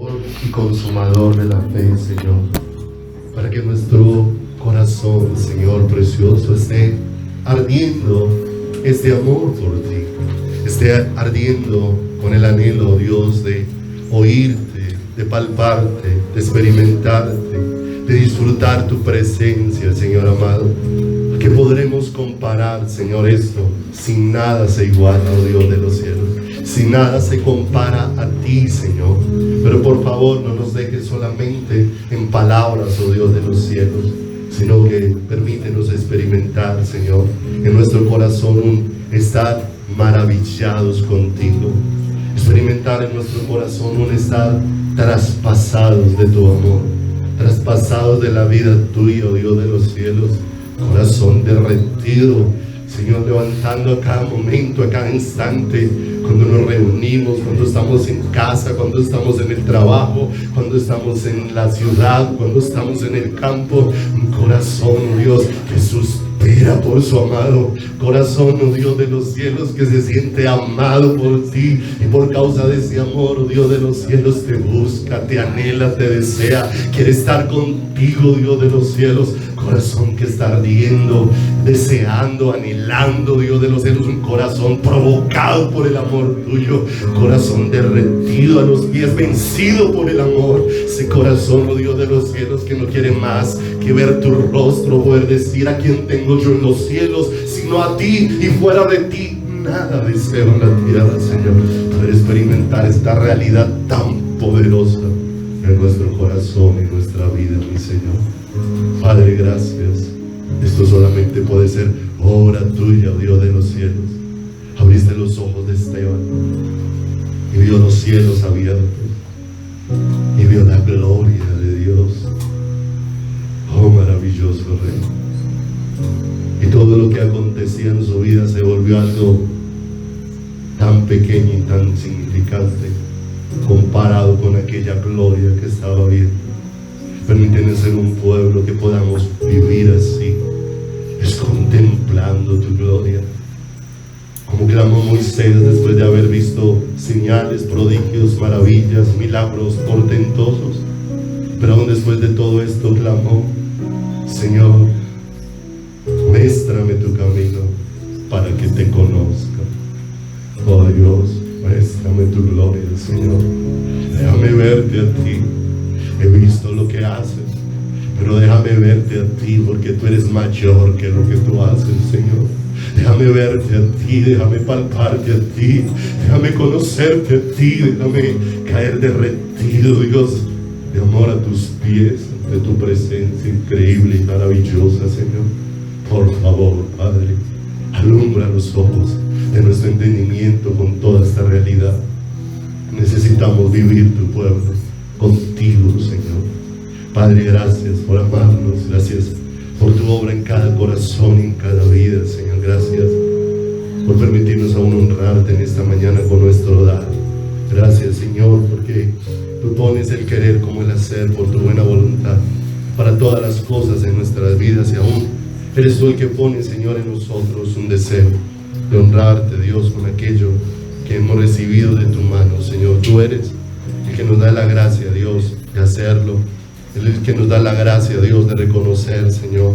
Y consumador de la fe, Señor, para que nuestro corazón, Señor precioso, esté ardiendo este amor por ti, esté ardiendo con el anhelo, Dios, de oírte, de palparte, de experimentarte, de disfrutar tu presencia, Señor amado. ¿Qué podremos comparar, Señor, esto? Sin nada se iguala, oh Dios de los cielos. Sin nada se compara a ti, Señor. Pero por favor no nos dejes solamente en palabras, oh Dios de los cielos, sino que permítenos experimentar, Señor, en nuestro corazón un estar maravillados contigo. Experimentar en nuestro corazón un estar traspasados de tu amor, traspasados de la vida tuya, oh Dios de los cielos. Corazón derretido, Señor, levantando a cada momento, a cada instante, cuando nos reunimos, cuando estamos en casa, cuando estamos en el trabajo, cuando estamos en la ciudad, cuando estamos en el campo. Un corazón, oh Dios, que suspira por su amado. Corazón, oh Dios de los cielos, que se siente amado por ti, y por causa de ese amor, oh Dios de los cielos, te busca, te anhela, te desea, quiere estar contigo, Dios de los cielos. Corazón que está ardiendo, deseando, anhelando, Dios de los cielos, un corazón provocado por el amor tuyo, corazón derretido a los pies, vencido por el amor. Ese corazón, oh Dios de los cielos, que no quiere más que ver tu rostro, poder decir: a quién tengo yo en los cielos, sino a ti, y fuera de ti nada deseo en la tierra, Señor. Poder experimentar esta realidad tan poderosa en nuestro corazón y en nuestra vida, mi Señor. Padre, gracias. Esto solamente puede ser obra tuya, oh Dios de los cielos. Abriste los ojos de Esteban y vio los cielos abiertos y vio la gloria de Dios. Oh, maravilloso Rey. Y todo lo que acontecía en su vida se volvió algo tan pequeño y tan insignificante comparado con aquella gloria que estaba viendo. Permíteme ser un pueblo que podamos vivir así, es contemplando tu gloria. Como clamó Moisés después de haber visto señales, prodigios, maravillas, milagros portentosos. Pero aún después de todo esto clamó: Señor, muéstrame tu camino para que te conozca. Oh Dios, muéstrame tu gloria, Señor. Déjame verte a ti. He visto lo que haces, pero déjame verte a ti, porque tú eres mayor que lo que tú haces, Señor. Déjame verte a ti, déjame palparte a ti, déjame conocerte a ti, déjame caer derretido, Dios, de amor a tus pies, de tu presencia increíble y maravillosa, Señor. Por favor, Padre, alumbra los ojos de nuestro entendimiento con toda esta realidad. Necesitamos vivir tu pueblo contigo, Señor. Padre, gracias por amarnos, gracias por tu obra en cada corazón y en cada vida, Señor. Gracias por permitirnos aún honrarte en esta mañana con nuestro dar. Gracias, Señor, porque tú pones el querer como el hacer por tu buena voluntad para todas las cosas en nuestras vidas, y aún eres tú el que pone, Señor, en nosotros un deseo de honrarte, Dios, con aquello que hemos recibido de tu mano, Señor. Tú eres el que nos da la gracia, Dios, de hacerlo. Él es el que nos da la gracia, Dios, de reconocer, Señor,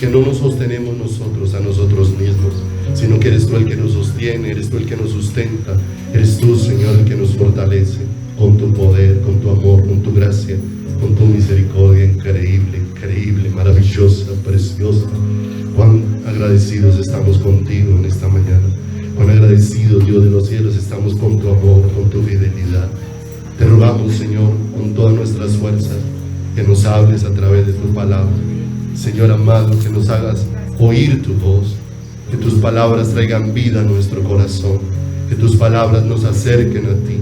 que no nos sostenemos nosotros a nosotros mismos, sino que eres tú el que nos sostiene, eres tú el que nos sustenta, eres tú, Señor, el que nos fortalece con tu poder, con tu amor, con tu gracia, con tu misericordia increíble, increíble, maravillosa, preciosa. Cuán agradecidos estamos contigo en esta mañana. Cuán agradecidos, Dios de los cielos, estamos con tu amor, con tu fidelidad. Te rogamos, Señor, con todas nuestras fuerzas, que nos hables a través de tu palabra. Señor amado, que nos hagas oír tu voz, que tus palabras traigan vida a nuestro corazón, que tus palabras nos acerquen a ti,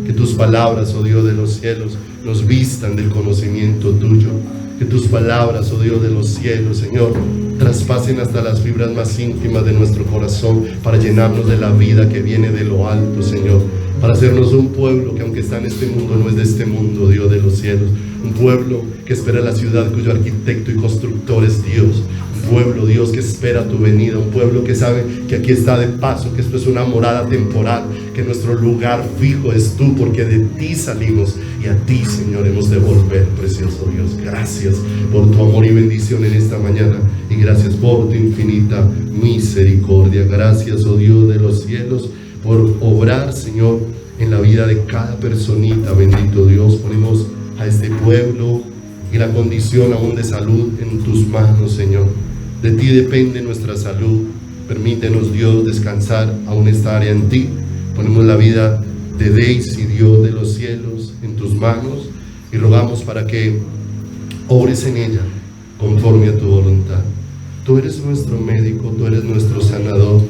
que tus palabras, oh Dios de los cielos, nos vistan del conocimiento tuyo, que tus palabras, oh Dios de los cielos, Señor, traspasen hasta las fibras más íntimas de nuestro corazón, para llenarnos de la vida que viene de lo alto, Señor, para hacernos un pueblo que, aunque está en este mundo, no es de este mundo, Dios de los cielos. Un pueblo que espera la ciudad cuyo arquitecto y constructor es Dios. Un pueblo, Dios, que espera tu venida. Un pueblo que sabe que aquí está de paso, que esto es una morada temporal, que nuestro lugar fijo es tú, porque de ti salimos Y a ti, Señor, hemos de volver, precioso Dios. Gracias por tu amor y bendición en esta mañana. Y gracias por tu infinita misericordia. Gracias, oh Dios de los cielos, por obrar, Señor, en la vida de cada personita. Bendito Dios, ponemos a este pueblo y la condición aún de salud en tus manos, Señor. De ti depende nuestra salud. Permítenos, Dios, descansar aún esta área en ti. Ponemos la vida de Daisy, Dios de los cielos, en tus manos y rogamos para que obres en ella conforme a tu voluntad. Tú eres nuestro médico, tú eres nuestro sanador,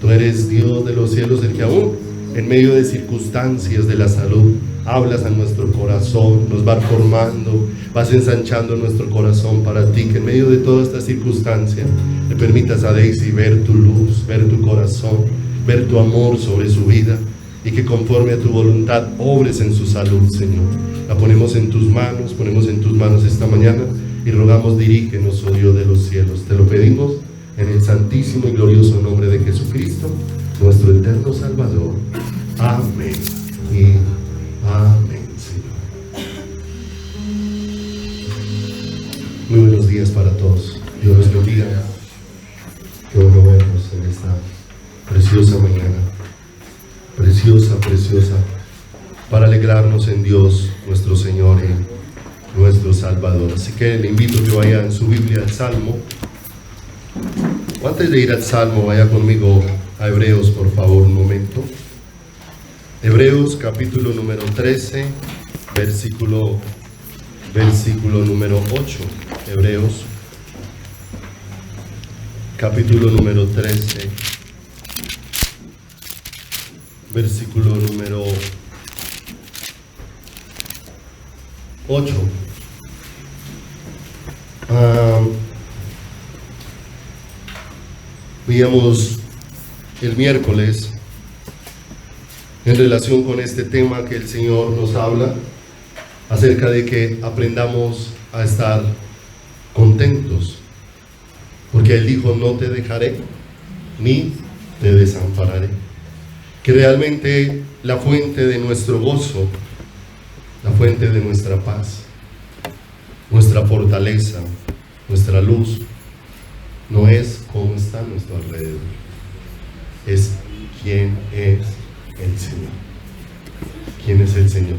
tú eres Dios de los cielos, el que aún en medio de circunstancias de la salud hablas a nuestro corazón, nos vas formando, vas ensanchando nuestro corazón para ti, que en medio de toda esta circunstancia le permitas a Daisy ver tu luz, ver tu corazón, ver tu amor sobre su vida, y que conforme a tu voluntad obres en su salud, Señor. La ponemos en tus manos esta mañana y rogamos, dirígenos, oh Dios de los cielos. Te lo pedimos en el santísimo y glorioso nombre de Jesucristo, nuestro eterno Salvador. Amén y amén, Señor. Muy buenos días para todos. Dios los bendiga. Qué bueno vernos en esta preciosa mañana. Preciosa, preciosa, para alegrarnos en Dios, nuestro Señor y nuestro Salvador. Así que le invito a que vaya en su Biblia al Salmo. O antes de ir al Salmo, vaya conmigo a Hebreos, por favor, un momento. Hebreos, capítulo número 13, versículo número 8. Hebreos, capítulo número 13. Versículo número 8. Veíamos el miércoles en relación con este tema que el Señor nos habla acerca de que aprendamos a estar contentos, porque Él dijo: no te dejaré ni te desampararé. Que realmente la fuente de nuestro gozo, la fuente de nuestra paz, nuestra fortaleza, nuestra luz, no es cómo está a nuestro alrededor, es quién es el Señor. ¿Quién es el Señor?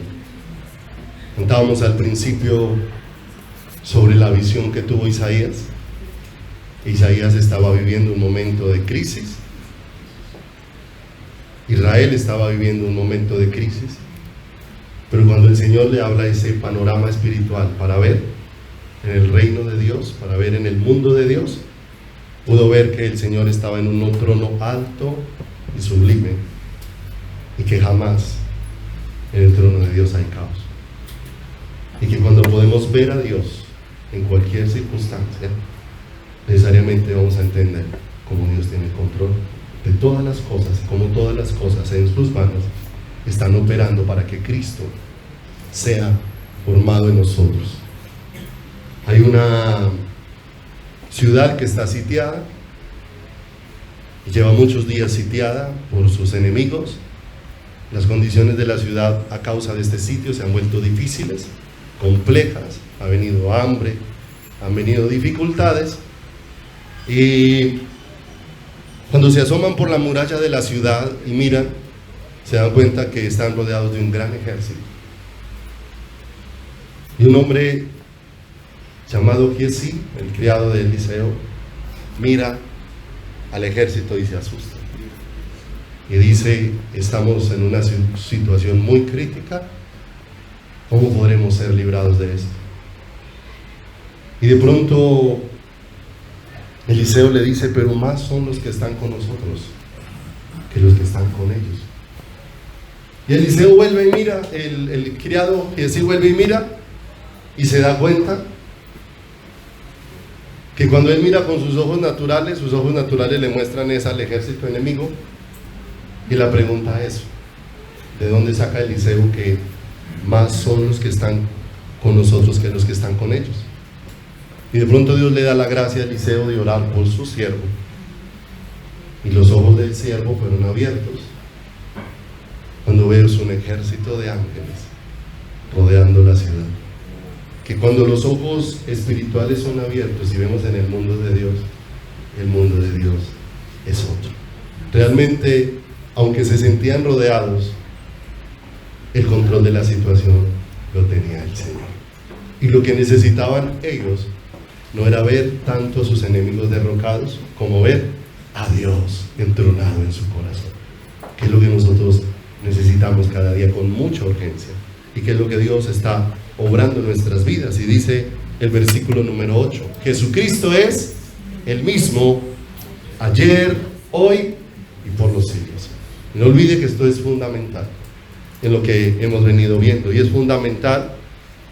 Contábamos al principio sobre la visión que tuvo Isaías. Isaías estaba viviendo un momento de crisis. Israel estaba viviendo un momento de crisis, pero cuando el Señor le habla ese panorama espiritual para ver en el reino de Dios, para ver en el mundo de Dios, pudo ver que el Señor estaba en un trono alto y sublime, y que jamás en el trono de Dios hay caos, y que cuando podemos ver a Dios en cualquier circunstancia, necesariamente vamos a entender cómo Dios tiene el control de todas las cosas, como todas las cosas en sus manos están operando para que Cristo sea formado en nosotros. Hay una ciudad que está sitiada y lleva muchos días sitiada por sus enemigos. Las condiciones de la ciudad a causa de este sitio se han vuelto difíciles, complejas, ha venido hambre, han venido dificultades, y cuando se asoman por la muralla de la ciudad y miran, se dan cuenta que están rodeados de un gran ejército. Y un hombre llamado Giesi, el criado de Eliseo, mira al ejército y se asusta. Y dice: estamos en una situación muy crítica, ¿cómo podremos ser librados de esto? Y de pronto Eliseo le dice: pero más son los que están con nosotros que los que están con ellos. Y Eliseo vuelve y mira, el criado Giesi vuelve y mira, y se da cuenta que cuando él mira con sus ojos naturales le muestran es al ejército enemigo. Y la pregunta es: ¿de dónde saca Eliseo que más son los que están con nosotros que los que están con ellos? Y de pronto Dios le da la gracia a Eliseo de orar por su siervo, y los ojos del siervo fueron abiertos cuando ve un ejército de ángeles rodeando la ciudad. Que cuando los ojos espirituales son abiertos y vemos en el mundo de Dios es otro. Realmente, aunque se sentían rodeados, el control de la situación lo tenía el Señor. Y lo que necesitaban ellos no era ver tanto a sus enemigos derrocados, como ver a Dios entronado en su corazón, que es lo que nosotros necesitamos cada día con mucha urgencia, y que es lo que Dios está obrando en nuestras vidas. Y dice el versículo número 8, Jesucristo es el mismo ayer, hoy y por los siglos. No olvide que esto es fundamental en lo que hemos venido viendo, y es fundamental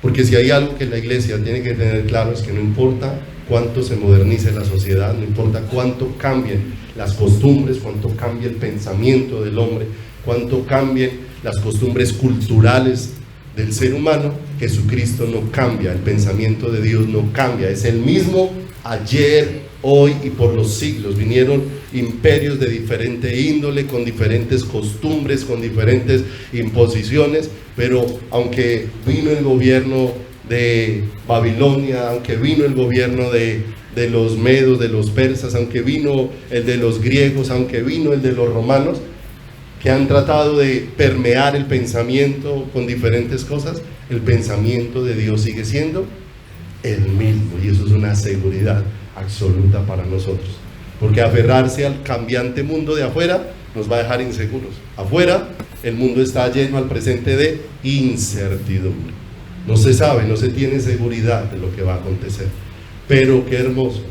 porque si hay algo que la iglesia tiene que tener claro es que no importa cuánto se modernice la sociedad, no importa cuánto cambien las costumbres, cuánto cambie el pensamiento del hombre, cuánto cambien las costumbres culturales del ser humano, Jesucristo no cambia, el pensamiento de Dios no cambia, es el mismo ayer, hoy y por los siglos. Vinieron imperios de diferente índole, con diferentes costumbres, con diferentes imposiciones, pero aunque vino el gobierno de Babilonia, aunque vino el gobierno de los medos, de los persas, aunque vino el de los griegos, aunque vino el de los romanos, que han tratado de permear el pensamiento con diferentes cosas, el pensamiento de Dios sigue siendo el mismo, y eso es una seguridad absoluta para nosotros, porque aferrarse al cambiante mundo de afuera nos va a dejar inseguros. Afuera el mundo está lleno al presente de incertidumbre, no se sabe, no se tiene seguridad de lo que va a acontecer, pero qué hermoso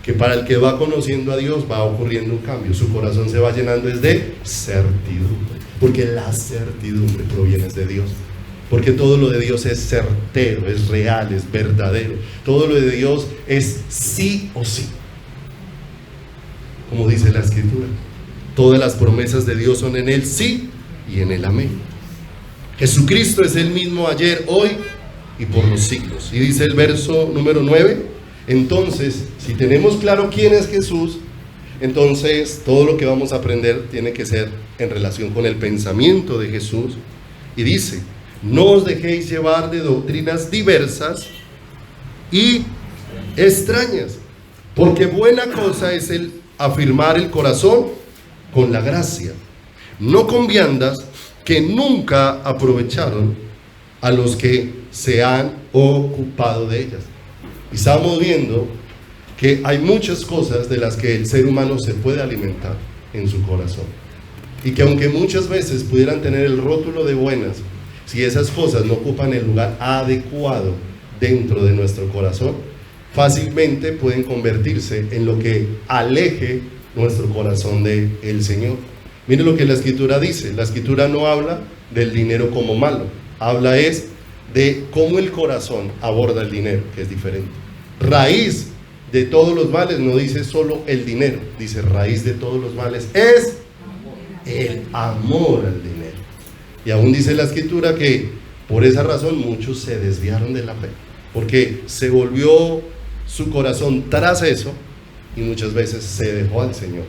que para el que va conociendo a Dios va ocurriendo un cambio, su corazón se va llenando es de certidumbre, porque la certidumbre proviene de Dios. Porque todo lo de Dios es certero, es real, es verdadero. Todo lo de Dios es sí o sí. Como dice la Escritura, todas las promesas de Dios son en el sí y en el amén. Jesucristo es el mismo ayer, hoy y por los siglos. Y dice el verso número 9, entonces, si tenemos claro quién es Jesús, entonces todo lo que vamos a aprender tiene que ser en relación con el pensamiento de Jesús. Y dice, no os dejéis llevar de doctrinas diversas y extrañas, porque buena cosa es el afirmar el corazón con la gracia, no con viandas que nunca aprovecharon a los que se han ocupado de ellas. Y estamos viendo que hay muchas cosas de las que el ser humano se puede alimentar en su corazón, y que aunque muchas veces pudieran tener el rótulo de buenas, si esas cosas no ocupan el lugar adecuado dentro de nuestro corazón, fácilmente pueden convertirse en lo que aleje nuestro corazón del Señor. Mire lo que la Escritura dice. La Escritura no habla del dinero como malo, habla es de cómo el corazón aborda el dinero, que es diferente. Raíz de todos los males no dice solo el dinero, dice raíz de todos los males es el amor al dinero. Y aún dice la Escritura que por esa razón muchos se desviaron de la fe, porque se volvió su corazón tras eso y muchas veces se dejó al Señor.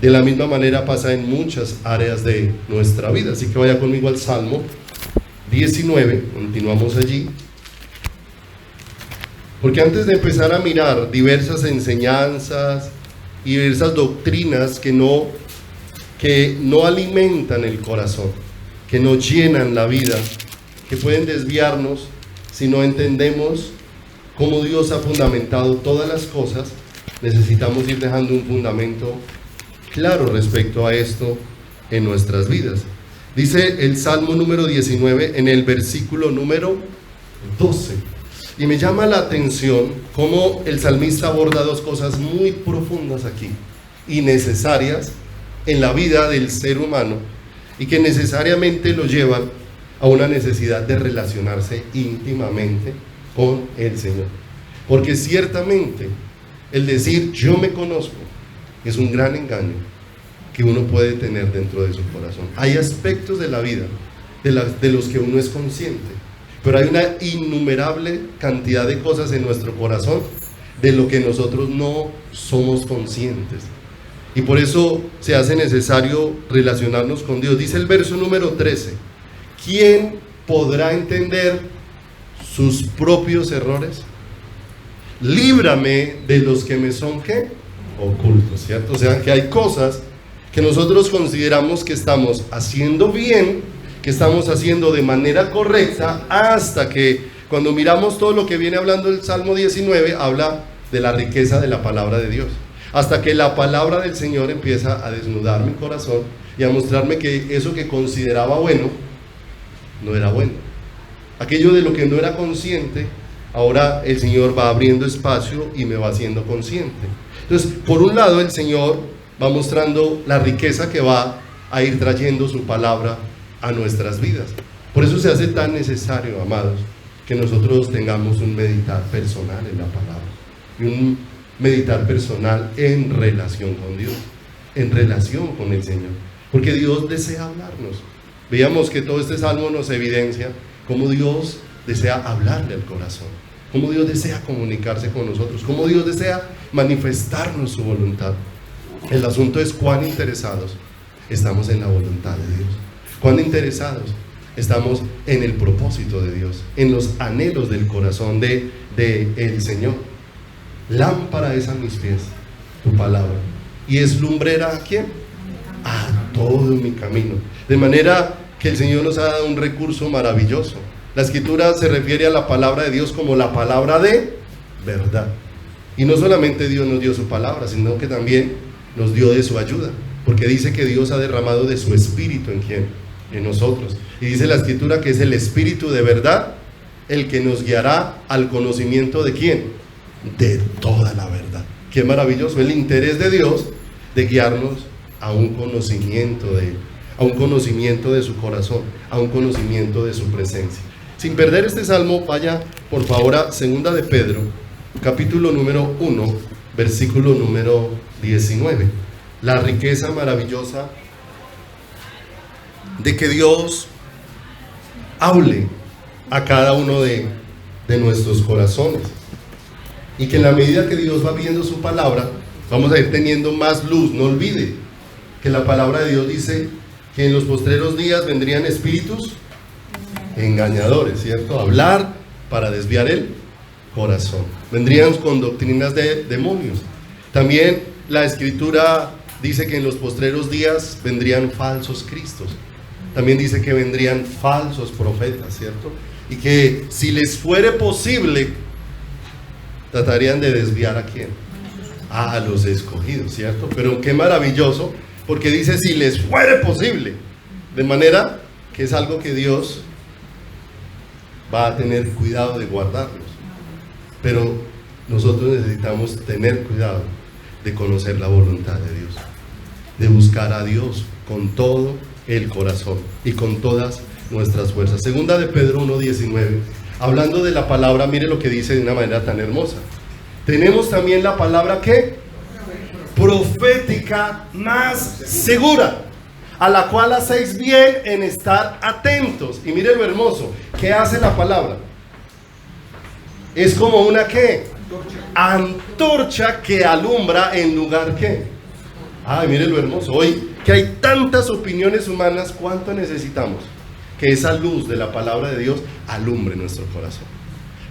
De la misma manera pasa en muchas áreas de nuestra vida. Así que vaya conmigo al Salmo 19, continuamos allí, porque antes de empezar a mirar diversas enseñanzas y diversas doctrinas que no alimentan el corazón, que no llenan la vida, que pueden desviarnos si no entendemos cómo Dios ha fundamentado todas las cosas, necesitamos ir dejando un fundamento claro respecto a esto en nuestras vidas. Dice el Salmo número 19 en el versículo número 12, y me llama la atención cómo el salmista aborda dos cosas muy profundas aquí y necesarias en la vida del ser humano, y que necesariamente lo llevan a una necesidad de relacionarse íntimamente con el Señor. Porque ciertamente el decir yo me conozco es un gran engaño que uno puede tener dentro de su corazón. Hay aspectos de la vida de los que uno es consciente, pero hay una innumerable cantidad de cosas en nuestro corazón de lo que nosotros no somos conscientes. Y por eso se hace necesario relacionarnos con Dios. Dice el verso número 13, ¿quién podrá entender sus propios errores. Líbrame de los que me son, ¿qué? Ocultos, ¿cierto? O sea, que hay cosas que nosotros consideramos que estamos haciendo bien, que estamos haciendo de manera correcta, hasta que cuando miramos todo lo que viene hablando el Salmo 19, habla de la riqueza de la palabra de Dios. Hasta que la palabra del Señor empieza a desnudar mi corazón y a mostrarme que eso que consideraba bueno, no era bueno. Aquello de lo que no era consciente, ahora el Señor va abriendo espacio y me va haciendo consciente. Entonces, por un lado, el Señor va mostrando la riqueza que va a ir trayendo su palabra a nuestras vidas. Por eso se hace tan necesario, amados, que nosotros tengamos un meditar personal en la palabra, y un meditar personal en relación con Dios, en relación con el Señor, porque Dios desea hablarnos. Veamos que todo este salmo nos evidencia cómo Dios desea hablarle al corazón, cómo Dios desea comunicarse con nosotros, cómo Dios desea manifestarnos su voluntad. El asunto es cuán interesados estamos en la voluntad de Dios, cuán interesados estamos en el propósito de Dios, en los anhelos del corazón de el Señor. Lámpara es a mis pies tu palabra, y es lumbrera ¿a quién? A todo mi camino. De manera que el Señor nos ha dado un recurso maravilloso. La Escritura se refiere a la palabra de Dios como la palabra de verdad. Y no solamente Dios nos dio su palabra, sino que también nos dio de su ayuda, porque dice que Dios ha derramado de su Espíritu ¿en quién? En nosotros. Y dice la Escritura que es el Espíritu de verdad el que nos guiará al conocimiento de ¿quién? De toda la verdad. Qué maravilloso el interés de Dios de guiarnos a un conocimiento de Él, a un conocimiento de su corazón, a un conocimiento de su presencia. Sin perder este salmo, vaya por favor a 2 de Pedro, capítulo número 1, versículo número 19. La riqueza maravillosa de que Dios hable a cada uno de nuestros corazones, y que en la medida que Dios va viendo su palabra, vamos a ir teniendo más luz. No olvide que la palabra de Dios dice que en los postreros días vendrían espíritus engañadores, ¿cierto? Hablar para desviar el corazón. Vendrían con doctrinas de demonios. También la Escritura dice que en los postreros días vendrían falsos cristos. También dice que vendrían falsos profetas, ¿cierto? Y que si les fuere posible, tratarían de desviar ¿a quién? A los escogidos, ¿cierto? Pero qué maravilloso, porque dice si les fuere posible, de manera que es algo que Dios va a tener cuidado de guardarnos. Pero nosotros necesitamos tener cuidado de conocer la voluntad de Dios, de buscar a Dios con todo el corazón y con todas nuestras fuerzas. 2 de Pedro 1:19, hablando de la palabra, mire lo que dice de una manera tan hermosa. Tenemos también la palabra ¿qué? Profética más segura, a la cual hacéis bien en estar atentos. Y mire lo hermoso, ¿qué hace la palabra? Es como una ¿qué? Antorcha que alumbra en lugar ¿qué? Ay, mire lo hermoso. Hoy que hay tantas opiniones humanas, ¿cuánto necesitamos? Que esa luz de la palabra de Dios alumbre nuestro corazón,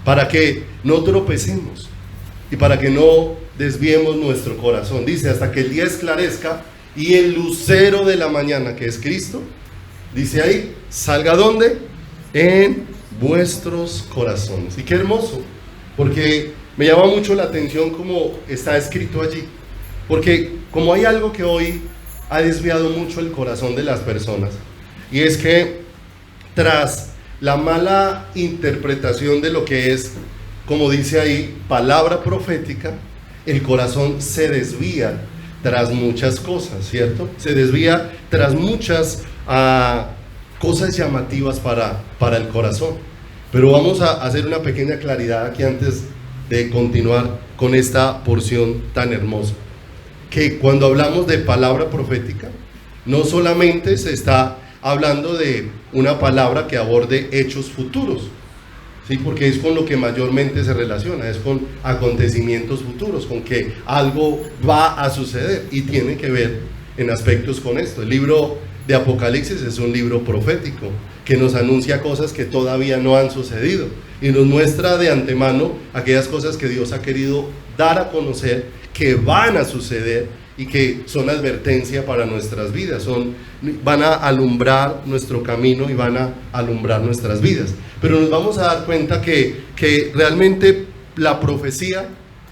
para que no tropecemos y para que no desviemos nuestro corazón. Dice, hasta que el día esclarezca y el lucero de la mañana, que es Cristo, dice ahí, salga ¿dónde? En vuestros corazones. Y qué hermoso, porque me llama mucho la atención como está escrito allí, porque como hay algo que hoy ha desviado mucho el corazón de las personas, y es que tras la mala interpretación de lo que es, como dice ahí, palabra profética, el corazón se desvía tras muchas cosas, ¿cierto? Se desvía tras muchas cosas llamativas para el corazón. Pero vamos a hacer una pequeña claridad aquí antes de continuar con esta porción tan hermosa. Que cuando hablamos de palabra profética, no solamente se está hablando de una palabra que aborde hechos futuros, ¿sí? Porque es con lo que mayormente se relaciona, es con acontecimientos futuros, con que algo va a suceder y tiene que ver en aspectos con esto. El libro de Apocalipsis es un libro profético que nos anuncia cosas que todavía no han sucedido y nos muestra de antemano aquellas cosas que Dios ha querido dar a conocer, que van a suceder y que son advertencia para nuestras vidas, van a alumbrar nuestro camino y van a alumbrar nuestras vidas. Pero nos vamos a dar cuenta que realmente la profecía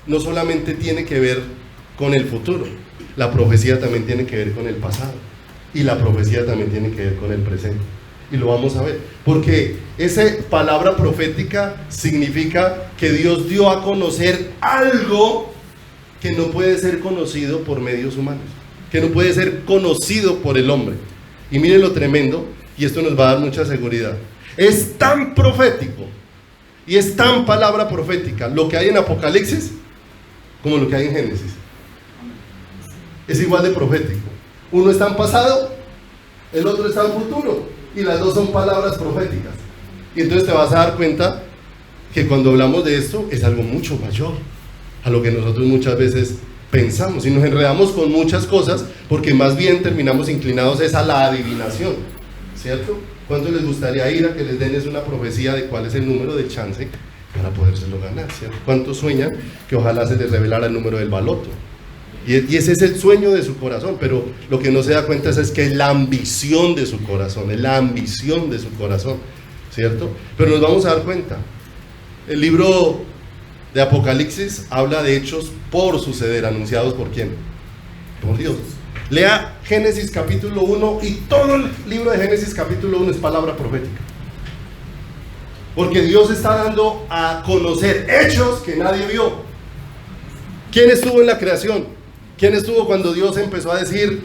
no solamente tiene que ver con el futuro, la profecía también tiene que ver con el pasado y la profecía también tiene que ver con el presente. Y lo vamos a ver, porque esa palabra profética significa que Dios dio a conocer algo que no puede ser conocido por medios humanos, que no puede ser conocido por el hombre. Y miren lo tremendo, y esto nos va a dar mucha seguridad. Es tan profético y es tan palabra profética lo que hay en Apocalipsis como lo que hay en Génesis. Es igual de profético. Uno está en pasado, el otro está en futuro, y las dos son palabras proféticas. Y entonces te vas a dar cuenta que cuando hablamos de esto es algo mucho mayor a lo que nosotros muchas veces pensamos, y nos enredamos con muchas cosas porque más bien terminamos inclinados es a la adivinación, ¿cierto? ¿Cuánto les gustaría ir a que les den una profecía de cuál es el número de chance para podérselo ganar, ¿cierto? ¿Cuántos sueñan que ojalá se les revelara el número del baloto? Y ese es el sueño de su corazón, pero lo que no se da cuenta es que es la ambición de su corazón, es la ambición de su corazón, ¿cierto? Pero nos vamos a dar cuenta, el libro de Apocalipsis habla de hechos por suceder, anunciados ¿por quién? Por Dios. Lea Génesis capítulo 1 y todo el libro de Génesis capítulo 1 es palabra profética. Porque Dios está dando a conocer hechos que nadie vio. ¿Quién estuvo en la creación? ¿Quién estuvo cuando Dios empezó a decir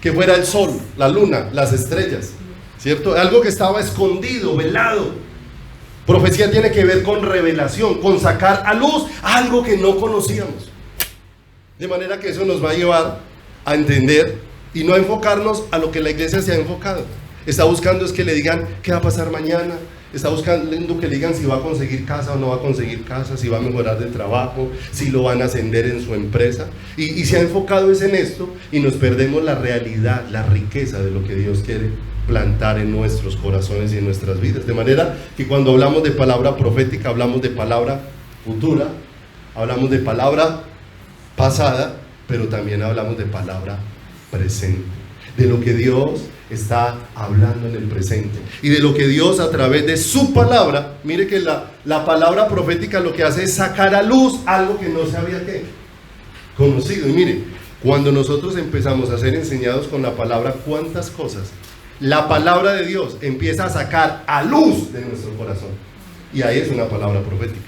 que fuera el sol, la luna, las estrellas? ¿Cierto? Algo que estaba escondido, velado. Profecía tiene que ver con revelación, con sacar a luz algo que no conocíamos. De manera que eso nos va a llevar a entender y no a enfocarnos a lo que la iglesia se ha enfocado. Está buscando es que le digan qué va a pasar mañana. Está buscando que le digan si va a conseguir casa o no va a conseguir casa, si va a mejorar de trabajo, si lo van a ascender en su empresa. Y se ha enfocado en esto y nos perdemos la realidad, la riqueza de lo que Dios quiere plantar en nuestros corazones y en nuestras vidas. De manera que cuando hablamos de palabra profética, hablamos de palabra futura, hablamos de palabra pasada, pero también hablamos de palabra presente. De lo que Dios está hablando en el presente y de lo que Dios a través de su palabra, mire que la palabra profética lo que hace es sacar a luz algo que no se había conocido. Y mire, cuando nosotros empezamos a ser enseñados con la palabra, cuántas cosas la palabra de Dios empieza a sacar a luz de nuestro corazón, y ahí es una palabra profética,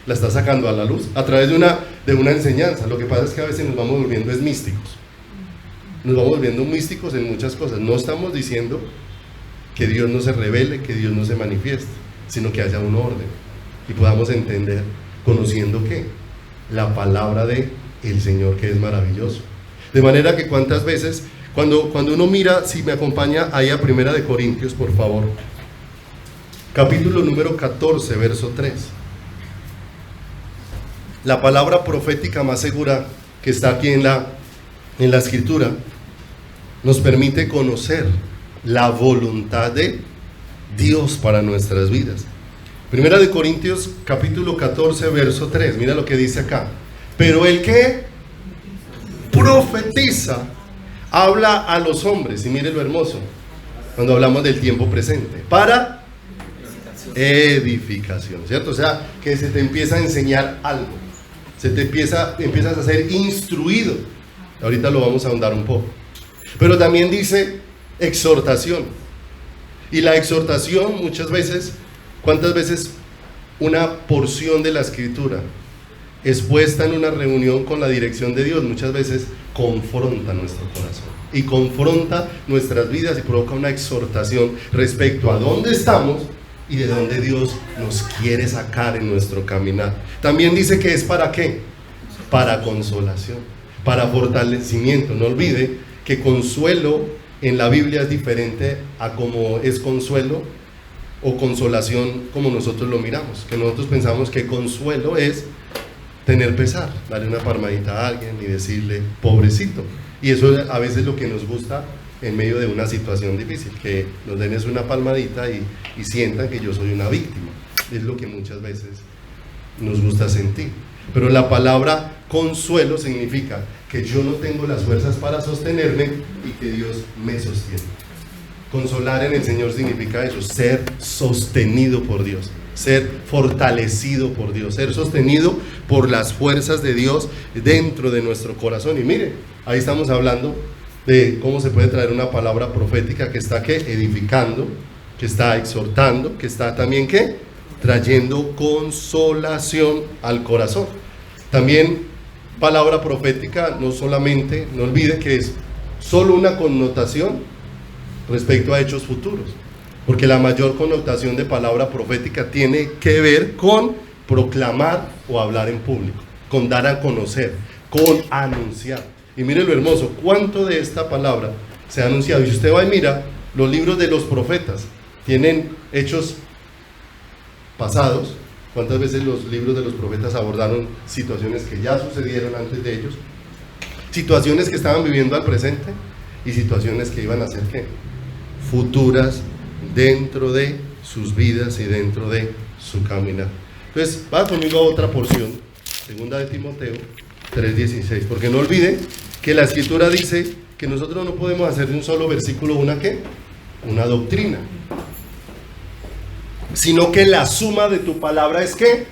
la está sacando a la luz a través de una enseñanza. Lo que pasa es que a veces nos vamos volviendo místicos. Nos vamos volviendo místicos en muchas cosas. No estamos diciendo que Dios no se revele, que Dios no se manifieste, sino que haya un orden y podamos entender, conociendo que la palabra de el Señor, que es maravilloso. De manera que cuántas veces, cuando uno mira, si me acompaña ahí a Primera de Corintios, por favor, capítulo número 14, verso 3. La palabra profética más segura que está aquí en la escritura nos permite conocer la voluntad de Dios para nuestras vidas. Primera de Corintios capítulo 14 verso 3, mira lo que dice acá. Pero el que profetiza habla a los hombres, y mire lo hermoso cuando hablamos del tiempo presente, para edificación, ¿cierto? O sea, que se te empieza a enseñar algo, empiezas a ser instruido. Ahorita lo vamos a ahondar un poco. Pero también dice exhortación. Y la exhortación muchas veces, ¿cuántas veces una porción de la escritura expuesta en una reunión con la dirección de Dios muchas veces confronta nuestro corazón y confronta nuestras vidas y provoca una exhortación respecto a dónde estamos y de dónde Dios nos quiere sacar en nuestro caminar? También dice que es para ¿qué? Para consolación, para fortalecimiento. No olvide que consuelo en la Biblia es diferente a como es consuelo o consolación como nosotros lo miramos, que nosotros pensamos que consuelo es tener pesar, darle una palmadita a alguien y decirle pobrecito, y eso a veces es lo que nos gusta en medio de una situación difícil, que nos den es una palmadita y sientan que yo soy una víctima. Es lo que muchas veces nos gusta sentir. Pero la palabra consuelo significa que yo no tengo las fuerzas para sostenerme y que Dios me sostiene. Consolar en el Señor significa eso, ser sostenido por Dios, ser fortalecido por Dios, ser sostenido por las fuerzas de Dios dentro de nuestro corazón. Y mire, ahí estamos hablando de cómo se puede traer una palabra profética que está, ¿qué?, edificando, que está exhortando, que está también, ¿qué?, trayendo consolación al corazón. También palabra profética no solamente, no olvide que es solo una connotación respecto a hechos futuros, porque la mayor connotación de palabra profética tiene que ver con proclamar o hablar en público, con dar a conocer, con anunciar. Y mire lo hermoso, cuánto de esta palabra se ha anunciado. Y si usted va y mira, los libros de los profetas tienen hechos pasados. ¿Cuántas veces los libros de los profetas abordaron situaciones que ya sucedieron antes de ellos? Situaciones que estaban viviendo al presente y situaciones que iban a ser, ¿qué?, futuras dentro de sus vidas y dentro de su caminar. Entonces, va conmigo a otra porción, segunda de Timoteo 3:16, porque no olvide que la Escritura dice que nosotros no podemos hacer de un solo versículo una, ¿qué?, una doctrina, sino que la suma de tu palabra es, ¿qué?,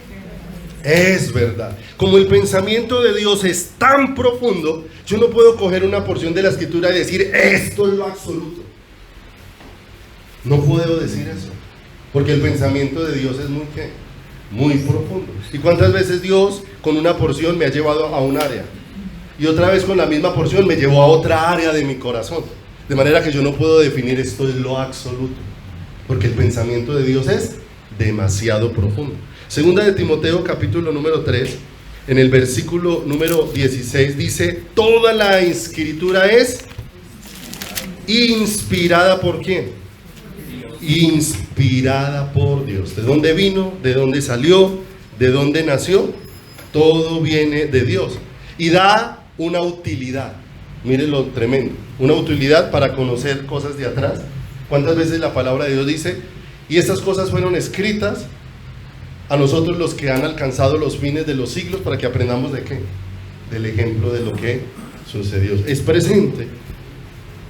es verdad. Como el pensamiento de Dios es tan profundo, yo no puedo coger una porción de la Escritura y decir, esto es lo absoluto. No puedo decir eso, porque el pensamiento de Dios es muy, ¿qué?, muy profundo. ¿Y cuántas veces Dios con una porción me ha llevado a un área? Y otra vez con la misma porción me llevó a otra área de mi corazón. De manera que yo no puedo definir esto es lo absoluto, porque el pensamiento de Dios es demasiado profundo. Segunda de Timoteo capítulo número 3, en el versículo número 16 dice, toda la Escritura es inspirada ¿por quién? Inspirada por Dios. ¿De dónde vino? ¿De dónde salió? ¿De dónde nació? Todo viene de Dios y da una utilidad. Miren lo tremendo, una utilidad para conocer cosas de atrás. ¿Cuántas veces la palabra de Dios dice, y estas cosas fueron escritas a nosotros los que han alcanzado los fines de los siglos, para que aprendamos de qué? Del ejemplo de lo que sucedió. Es presente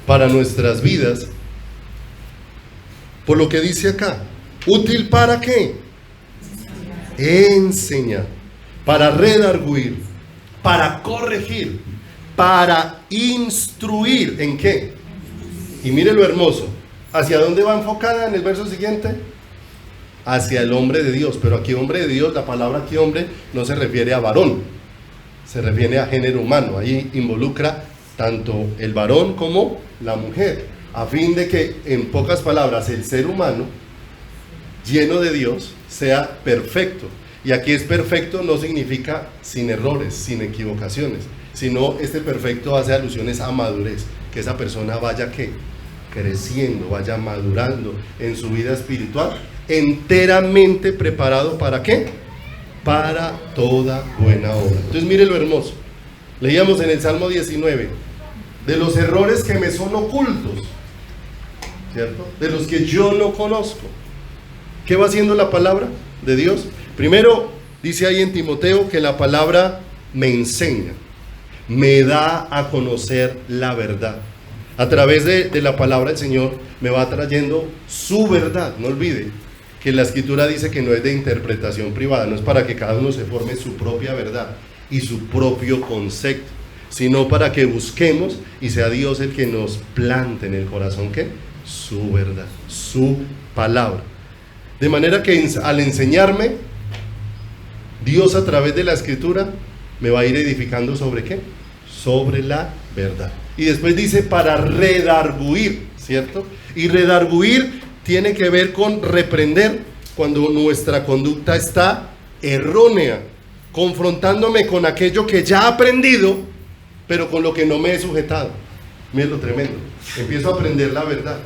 para nuestras vidas. Por lo que dice acá, ¿útil para qué? Enseñar, para redarguir, para corregir, para instruir. ¿En qué? Y mire lo hermoso, ¿hacia dónde va enfocada en el verso siguiente? Hacia el hombre de Dios. Pero aquí hombre de Dios, la palabra aquí hombre no se refiere a varón, se refiere a género humano. Ahí involucra tanto el varón como la mujer, a fin de que, en pocas palabras, el ser humano lleno de Dios sea perfecto. Y aquí es perfecto no significa sin errores, sin equivocaciones, sino este perfecto hace alusiones a madurez, que esa persona vaya, ¿qué?, creciendo, vaya madurando en su vida espiritual, enteramente preparado ¿para qué? Para toda buena obra. Entonces mire lo hermoso, leíamos en el Salmo 19, de los errores que me son ocultos, ¿cierto?, de los que yo no conozco. ¿Qué va haciendo la palabra de Dios? Primero, dice ahí en Timoteo que la palabra me enseña, me da a conocer la verdad. A través de la palabra del Señor me va trayendo su verdad. No olvide que la Escritura dice que no es de interpretación privada, no es para que cada uno se forme su propia verdad y su propio concepto, sino para que busquemos y sea Dios el que nos plante en el corazón, ¿qué?, su verdad, su palabra. De manera que al enseñarme, Dios a través de la Escritura me va a ir edificando ¿sobre qué? Sobre la verdad. Y después dice para redarguir, ¿cierto? Y redarguir tiene que ver con reprender cuando nuestra conducta está errónea, confrontándome con aquello que ya he aprendido, pero con lo que no me he sujetado. Miren lo tremendo, empiezo a aprender la verdad,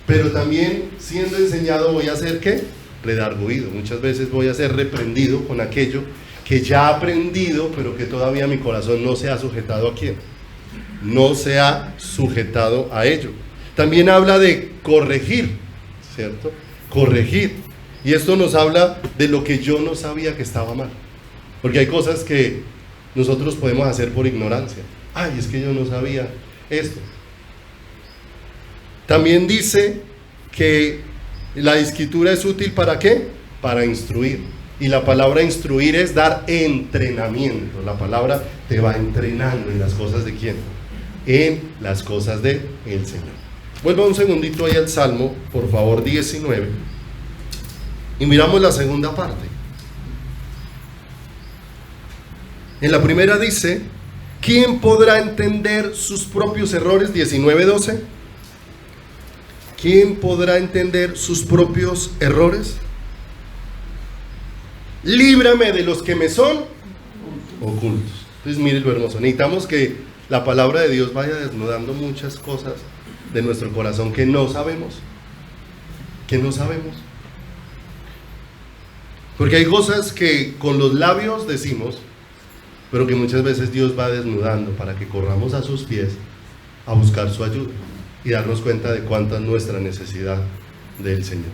pero también siendo enseñado voy a ser ¿qué? Redarguido. Muchas veces voy a ser reprendido con aquello que ya he aprendido, pero que todavía mi corazón no se ha sujetado a quién, no se ha sujetado a ello. También habla de corregir, ¿cierto? Corregir. Y esto nos habla de lo que yo no sabía que estaba mal. Porque hay cosas que nosotros podemos hacer por ignorancia. Ay, es que yo no sabía esto. También dice que la escritura es útil ¿para qué? Para instruir. Y la palabra instruir es dar entrenamiento. La palabra te va entrenando en las cosas de ¿quién? En las cosas del Señor. Vuelva un segundito ahí al Salmo, por favor, 19. Y miramos la segunda parte. En la primera dice, ¿quién podrá entender sus propios errores? 19:12. ¿Quién podrá entender sus propios errores? Líbrame de los que me son ocultos. Entonces mire lo hermoso, necesitamos que la palabra de Dios vaya desnudando muchas cosas de nuestro corazón que no sabemos. Porque hay cosas que con los labios decimos, pero que muchas veces Dios va desnudando para que corramos a sus pies a buscar su ayuda y darnos cuenta de cuánta es nuestra necesidad del Señor.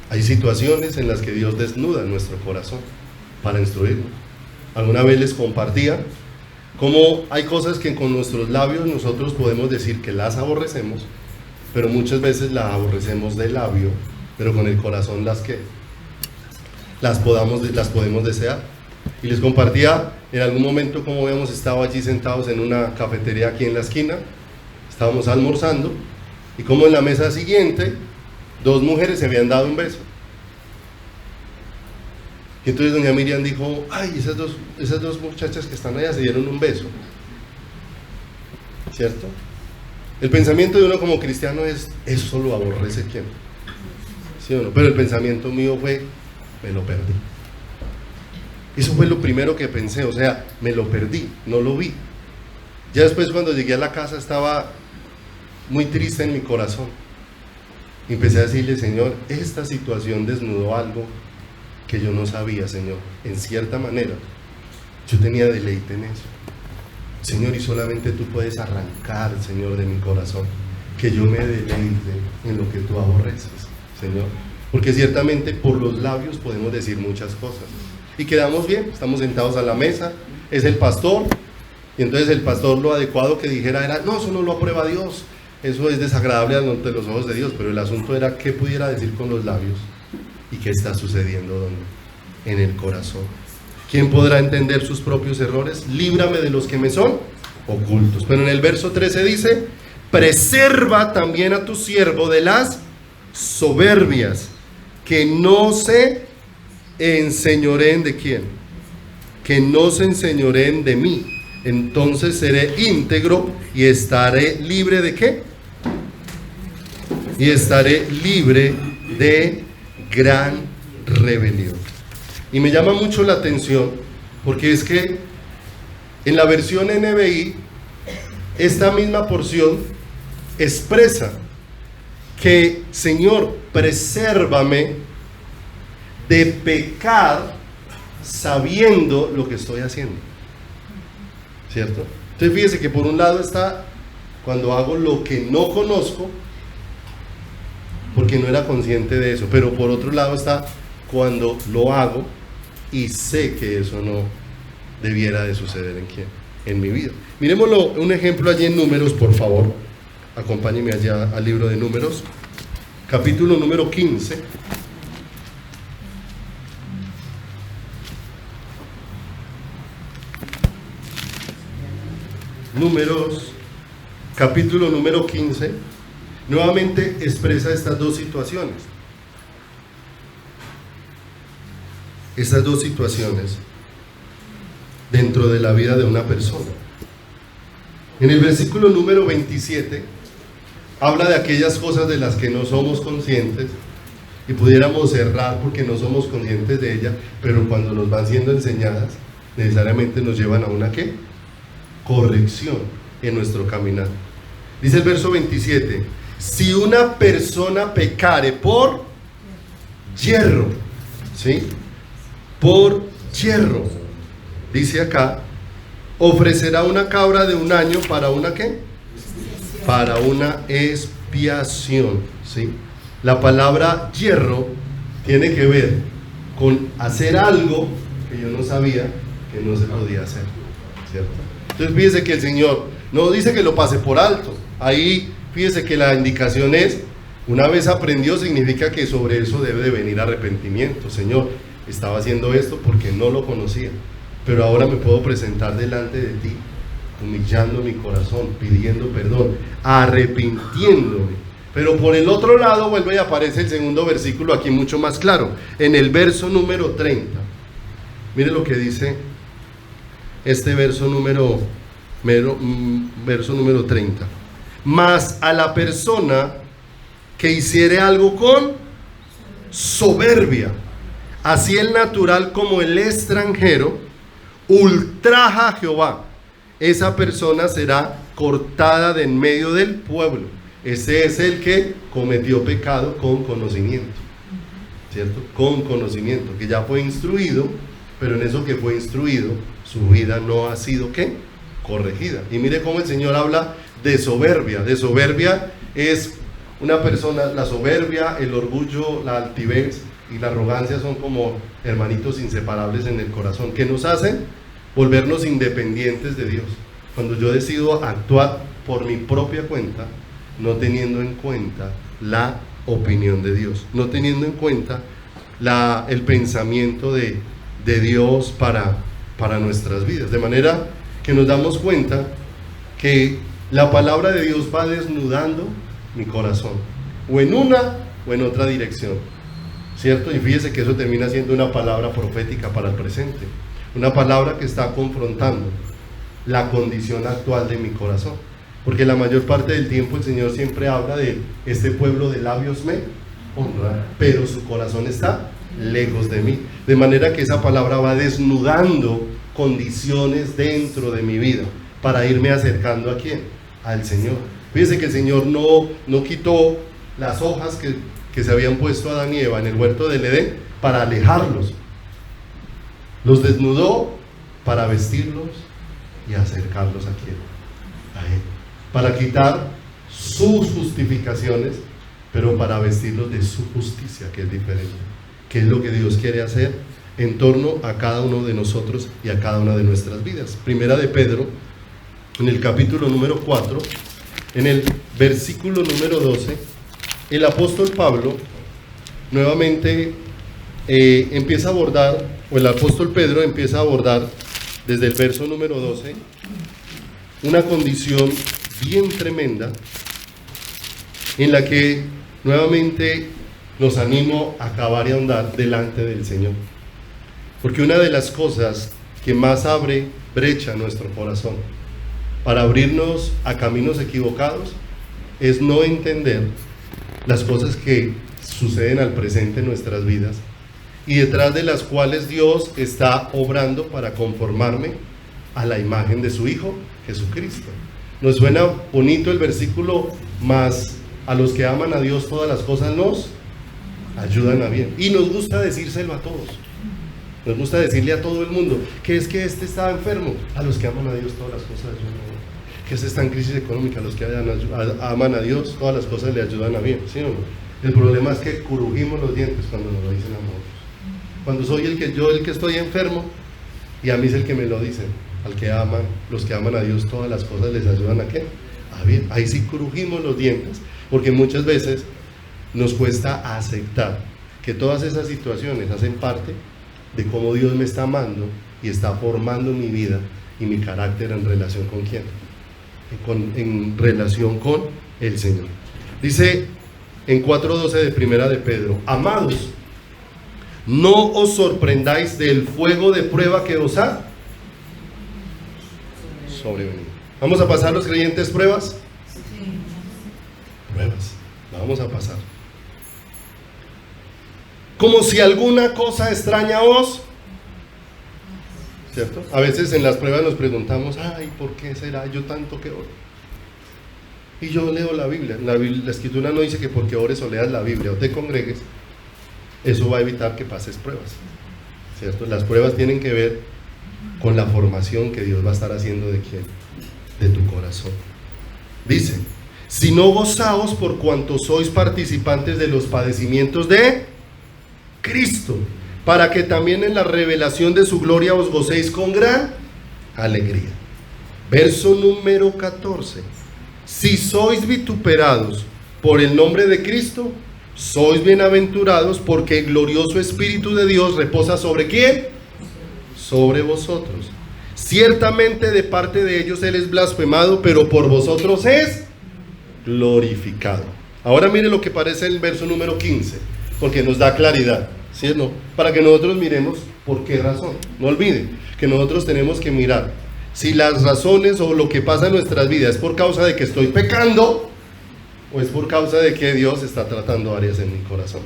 Hay situaciones en las que Dios desnuda nuestro corazón para instruirnos. Alguna vez les compartía cómo hay cosas que con nuestros labios nosotros podemos decir que las aborrecemos, pero muchas veces las aborrecemos de labio, pero con el corazón las podemos desear. Y les compartía en algún momento cómo habíamos estado allí sentados en una cafetería aquí en la esquina, estábamos almorzando, y como en la mesa siguiente 2 mujeres se habían dado un beso. Y entonces doña Miriam dijo, ay, esas dos muchachas que están allá se dieron un beso, ¿cierto? El pensamiento de uno como cristiano es, eso lo aborrece quién, ¿sí o no? Pero el pensamiento mío fue, me lo perdí. Eso fue lo primero que pensé, o sea, me lo perdí, no lo vi. Ya después cuando llegué a la casa estaba muy triste en mi corazón. Y empecé a decirle, Señor, esta situación desnudó algo que yo no sabía, Señor. En cierta manera, yo tenía deleite en eso. Señor, y solamente tú puedes arrancar, Señor, de mi corazón, que yo me deleite en lo que tú aborreces, Señor. Porque ciertamente por los labios podemos decir muchas cosas. Y quedamos bien, estamos sentados a la mesa, es el pastor, y entonces el pastor lo adecuado que dijera era, no, eso no lo aprueba Dios. Eso es desagradable ante los ojos de Dios, pero el asunto era qué pudiera decir con los labios y qué está sucediendo ¿dónde? En el corazón. ¿Quién podrá entender sus propios errores? Líbrame de los que me son ocultos. Pero en el verso 13 dice, preserva también a tu siervo de las soberbias, que no se enseñoreen de quién, que no se enseñoreen de mí. Entonces seré íntegro y estaré libre de ¿qué? Y estaré libre de gran rebelión. Y me llama mucho la atención porque es que en la versión NBI esta misma porción expresa que Señor, presérvame de pecar sabiendo lo que estoy haciendo, ¿cierto? Entonces fíjese que por un lado está cuando hago lo que no conozco porque no era consciente de eso, pero por otro lado está cuando lo hago y sé que eso no debiera de suceder en mi vida. Miremoslo, un ejemplo allí en Números, por favor. Acompáñenme allá al libro de Números, capítulo número 15. Números, capítulo número 15, nuevamente expresa estas dos situaciones. Estas dos situaciones dentro de la vida de una persona. En el versículo número 27 habla de aquellas cosas de las que no somos conscientes y pudiéramos errar porque no somos conscientes de ellas, pero cuando nos van siendo enseñadas necesariamente nos llevan a una ¿qué? Corrección en nuestro caminar. Dice el verso 27, si una persona pecare por yerro, ¿sí? Por yerro, dice acá, ofrecerá una cabra de un año para una ¿qué? Para una expiación, ¿sí? La palabra hierro tiene que ver con hacer algo que yo no sabía que no se podía hacer, ¿cierto? Entonces fíjese que el Señor no dice que lo pase por alto. Ahí fíjese que la indicación es, una vez aprendió, significa que sobre eso debe de venir arrepentimiento. Señor, estaba haciendo esto porque no lo conocía, pero ahora me puedo presentar delante de ti, humillando mi corazón, pidiendo perdón, arrepintiéndome. Pero por el otro lado vuelve y aparece el segundo versículo aquí mucho más claro, en el verso número 30. Mire lo que dice este verso número 30. Mas a la persona que hiciere algo con soberbia, así el natural como el extranjero, ultraja a Jehová, esa persona será cortada de en medio del pueblo. Ese es el que cometió pecado con conocimiento, ¿cierto? Con conocimiento, que ya fue instruido, pero en eso que fue instruido, su vida no ha sido ¿qué? Corregida. Y mire cómo el Señor habla de soberbia. De soberbia es una persona, la soberbia, el orgullo, la altivez y la arrogancia son como hermanitos inseparables en el corazón, que nos hacen volvernos independientes de Dios. Cuando yo decido actuar por mi propia cuenta, no teniendo en cuenta la opinión de Dios, no teniendo en cuenta el pensamiento de Dios para nuestras vidas, de manera que nos damos cuenta que la palabra de Dios va desnudando mi corazón, o en una o en otra dirección, ¿cierto? Y fíjese que eso termina siendo una palabra profética para el presente, una palabra que está confrontando la condición actual de mi corazón, porque la mayor parte del tiempo el Señor siempre habla de este pueblo de labios me honra, pero su corazón está lejos de mí, de manera que esa palabra va desnudando condiciones dentro de mi vida para irme acercando ¿a quién? Al Señor. Fíjese que el Señor no quitó las hojas que se habían puesto a Adán y Eva en el huerto del Edén para alejarlos, los desnudó para vestirlos y acercarlos ¿a quién? A Él, para quitar sus justificaciones, pero para vestirlos de su justicia, que es diferente, que es lo que Dios quiere hacer en torno a cada uno de nosotros y a cada una de nuestras vidas. Primera de Pedro, en el capítulo número 4, en el versículo número 12, el apóstol Pablo nuevamente empieza a abordar, o el apóstol Pedro empieza a abordar desde el verso número 12 una condición bien tremenda en la que nuevamente los animo a acabar y a ahondar delante del Señor, porque una de las cosas que más abre brecha a nuestro corazón para abrirnos a caminos equivocados es no entender las cosas que suceden al presente en nuestras vidas y detrás de las cuales Dios está obrando para conformarme a la imagen de su Hijo Jesucristo. Nos suena bonito el versículo, mas a los que aman a Dios todas las cosas nos ayudan a bien, y nos gusta decírselo a todos, nos gusta decirle a todo el mundo que es que este está enfermo, a los que aman a Dios todas las cosas ayudan a bien, que este está en crisis económica, a los que aman a Dios todas las cosas le ayudan a bien, ¿sí o no? El problema es que crujimos los dientes cuando nos lo dicen a nosotros, cuando soy el que estoy enfermo y a mí es el que me lo dicen. Al que aman, los que aman a Dios todas las cosas les ayudan a qué? A bien. Ahí sí crujimos los dientes, porque muchas veces nos cuesta aceptar que todas esas situaciones hacen parte de cómo Dios me está amando y está formando mi vida y mi carácter en relación con quién, en relación con el Señor. Dice en 4:12 de Primera de Pedro: amados, no os sorprendáis del fuego de prueba que os ha sobrevenido. ¿Vamos a pasar los creyentes pruebas? Sí. Pruebas, vamos a pasar. Como si alguna cosa extraña os, ¿cierto? A veces en las pruebas nos preguntamos, ay, ¿por qué será yo tanto que oro? Y yo leo la Biblia. La Escritura no dice que porque ores o leas la Biblia o te congregues, eso va a evitar que pases pruebas, ¿cierto? Las pruebas tienen que ver con la formación que Dios va a estar haciendo ¿de quién? De tu corazón. Dice, si no gozaos por cuanto sois participantes de los padecimientos de Cristo, para que también en la revelación de su gloria os gocéis con gran alegría. Verso número 14. Si sois vituperados por el nombre de Cristo, sois bienaventurados, porque el glorioso Espíritu de Dios reposa ¿sobre quién? Sobre vosotros. Ciertamente de parte de ellos Él es blasfemado, pero por vosotros es glorificado. Ahora mire lo que parece el verso número 15, porque nos da claridad, ¿sí o no? Para que nosotros miremos por qué razón. No olviden que nosotros tenemos que mirar si las razones o lo que pasa en nuestras vidas es por causa de que estoy pecando o es por causa de que Dios está tratando áreas en mi corazón.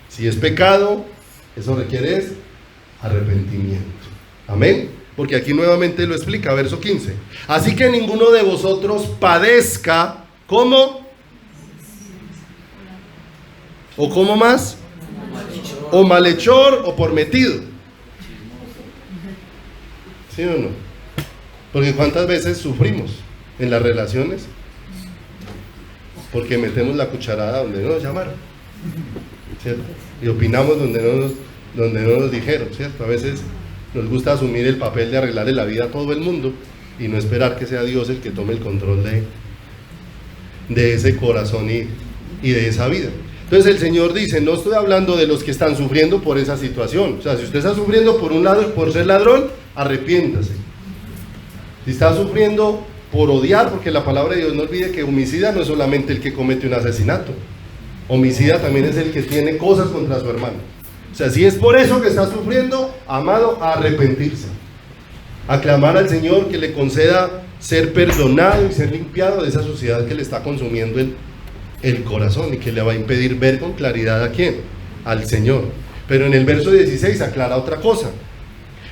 Si es pecado, eso requiere arrepentimiento. Amén. Porque aquí nuevamente lo explica, verso 15. Así que ninguno de vosotros padezca, ¿cómo? ¿O cómo más? O malhechor o por metido. ¿Sí o no? Porque ¿cuántas veces sufrimos en las relaciones? Porque metemos la cucharada donde no nos llamaron, ¿cierto? Y opinamos donde no nos dijeron, ¿cierto? A veces nos gusta asumir el papel de arreglarle la vida a todo el mundo y no esperar que sea Dios el que tome el control de ese corazón y de esa vida. Entonces el Señor dice, no estoy hablando de los que están sufriendo por esa situación. O sea, si usted está sufriendo por ser ladrón, arrepiéntase. Si está sufriendo por odiar, porque la palabra de Dios no olvide que homicida no es solamente el que comete un asesinato. Homicida también es el que tiene cosas contra su hermano. O sea, si es por eso que está sufriendo, amado, a arrepentirse. A clamar al Señor que le conceda ser perdonado y ser limpiado de esa suciedad que le está consumiendo el corazón y que le va a impedir ver con claridad ¿a quién? Al Señor. Pero en el verso 16 aclara otra cosa.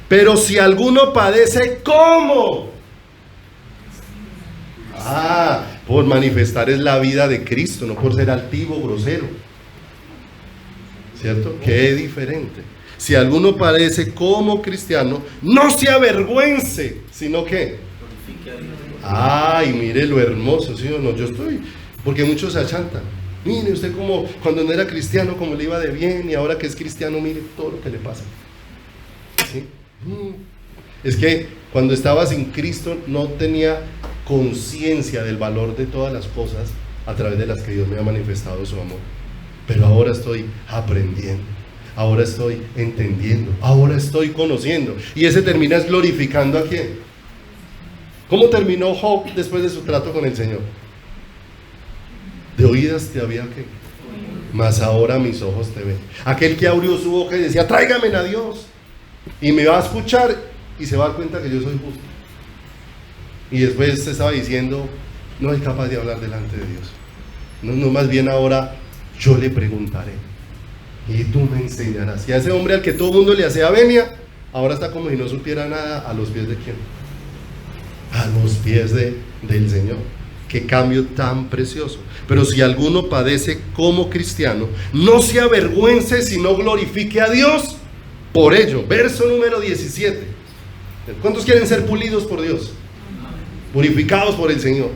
Pero si alguno padece, ¿cómo? Por manifestar es la vida de Cristo, no por ser altivo, grosero, ¿cierto? Qué diferente. Si alguno padece como cristiano, no se avergüence, sino que y mire lo hermoso, ¿sí o no? Yo estoy, porque muchos se achantan. Mire usted como cuando no era cristiano, como le iba de bien, y ahora que es cristiano, mire todo lo que le pasa, ¿sí? Es que cuando estaba sin Cristo no tenía conciencia del valor de todas las cosas a través de las que Dios me ha manifestado su amor. Pero ahora estoy aprendiendo, ahora estoy entendiendo, ahora estoy conociendo. Y ese termina glorificando ¿a quién? ¿Cómo terminó Job después de su trato con el Señor? De oídas te había que, mas ahora mis ojos te ven. Aquel que abrió su boca y decía, tráigame a Dios, y me va a escuchar y se va a dar cuenta que yo soy justo. Y después se estaba diciendo, no es capaz de hablar delante de Dios. No, más bien ahora yo le preguntaré y tú me enseñarás. Y a ese hombre al que todo el mundo le hacía venia, ahora está como si no supiera nada. ¿A los pies de quién? A los pies del Señor. Qué cambio tan precioso. Pero si alguno padece como cristiano, no se avergüence, sino glorifique a Dios por ello. Verso número 17. ¿Cuántos quieren ser pulidos por Dios? Purificados por el Señor,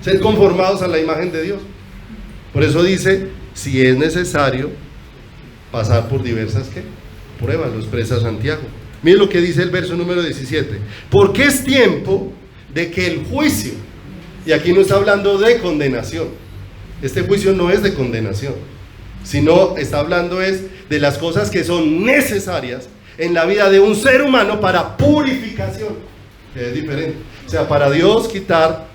ser conformados a la imagen de Dios. Por eso dice, si es necesario pasar por diversas pruebas, lo expresa Santiago. Mire lo que dice el verso número 17. Porque es tiempo de que el juicio, y aquí no está hablando de condenación, este juicio no es de condenación, sino está hablando es de las cosas que son necesarias en la vida de un ser humano para purificación, que es diferente. O sea, para Dios quitar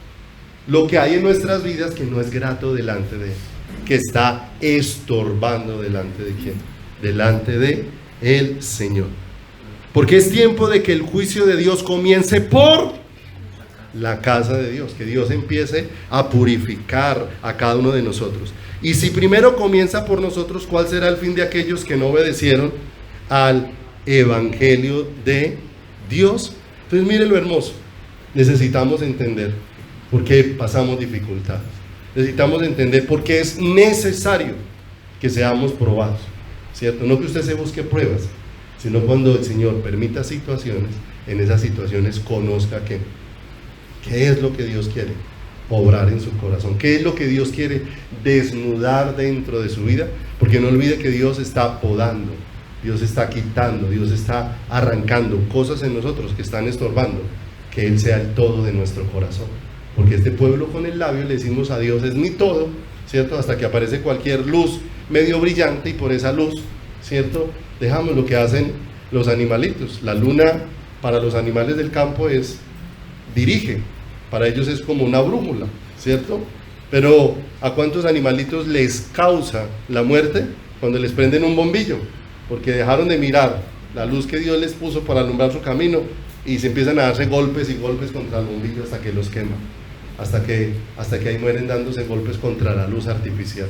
lo que hay en nuestras vidas que no es grato delante de Él, que está estorbando delante de ¿quién? Delante de el Señor. Porque es tiempo de que el juicio de Dios comience por la casa de Dios, que Dios empiece a purificar a cada uno de nosotros. Y si primero comienza por nosotros, ¿cuál será el fin de aquellos que no obedecieron al Evangelio de Dios? Entonces mire lo hermoso. Necesitamos entender por qué pasamos dificultades. Necesitamos entender por qué es necesario que seamos probados, ¿cierto? No que usted se busque pruebas, sino cuando el Señor permita situaciones, en esas situaciones conozca qué es lo que Dios quiere obrar en su corazón, qué es lo que Dios quiere desnudar dentro de su vida, porque no olvide que Dios está podando, Dios está quitando, Dios está arrancando cosas en nosotros que están estorbando, que Él sea el todo de nuestro corazón, porque este pueblo con el labio le decimos a Dios es mi todo, ¿cierto? Hasta que aparece cualquier luz medio brillante y por esa luz, ¿cierto? Dejamos lo que hacen los animalitos. La luna para los animales del campo dirige, para ellos es como una brújula, ¿cierto? Pero ¿a cuántos animalitos les causa la muerte cuando les prenden un bombillo? Porque dejaron de mirar la luz que Dios les puso para alumbrar su camino y se empiezan a darse golpes y golpes contra el bombillo hasta que los quema, hasta que ahí mueren dándose golpes contra la luz artificial.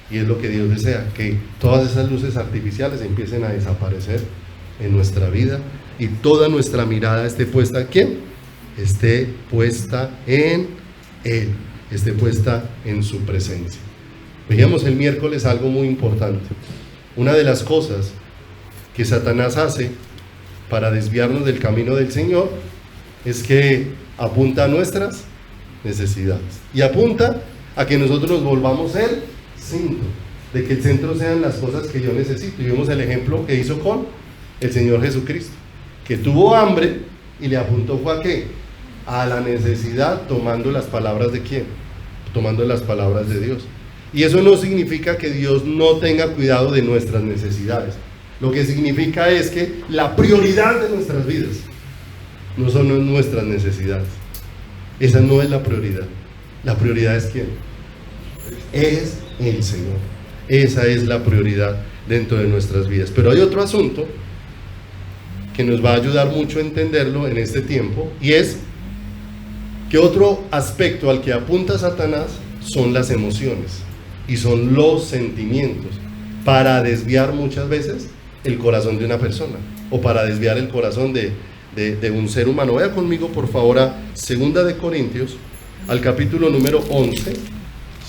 Y es lo que Dios desea, que todas esas luces artificiales empiecen a desaparecer en nuestra vida y toda nuestra mirada esté puesta ¿en quién? Esté puesta en Él, esté puesta en su presencia. Veíamos el miércoles algo muy importante. Una de las cosas que Satanás hace para desviarnos del camino del Señor es que apunta a nuestras necesidades y apunta a que nosotros nos volvamos el centro, de que el centro sean las cosas que yo necesito. Y vemos el ejemplo que hizo con el Señor Jesucristo, que tuvo hambre y le apuntó ¿fue a qué? A la necesidad, tomando las palabras de ¿quién? Tomando las palabras de Dios. Y eso no significa que Dios no tenga cuidado de nuestras necesidades. Lo que significa es que la prioridad de nuestras vidas no son nuestras necesidades. Esa no es la prioridad. La prioridad es ¿quién? Es el Señor. Esa es la prioridad dentro de nuestras vidas. Pero hay otro asunto que nos va a ayudar mucho a entenderlo en este tiempo, y es que otro aspecto al que apunta Satanás son las emociones y son los sentimientos, para desviar muchas veces el corazón de una persona o para desviar el corazón de un ser humano. Vaya conmigo por favor a 2 de Corintios, al capítulo número 11,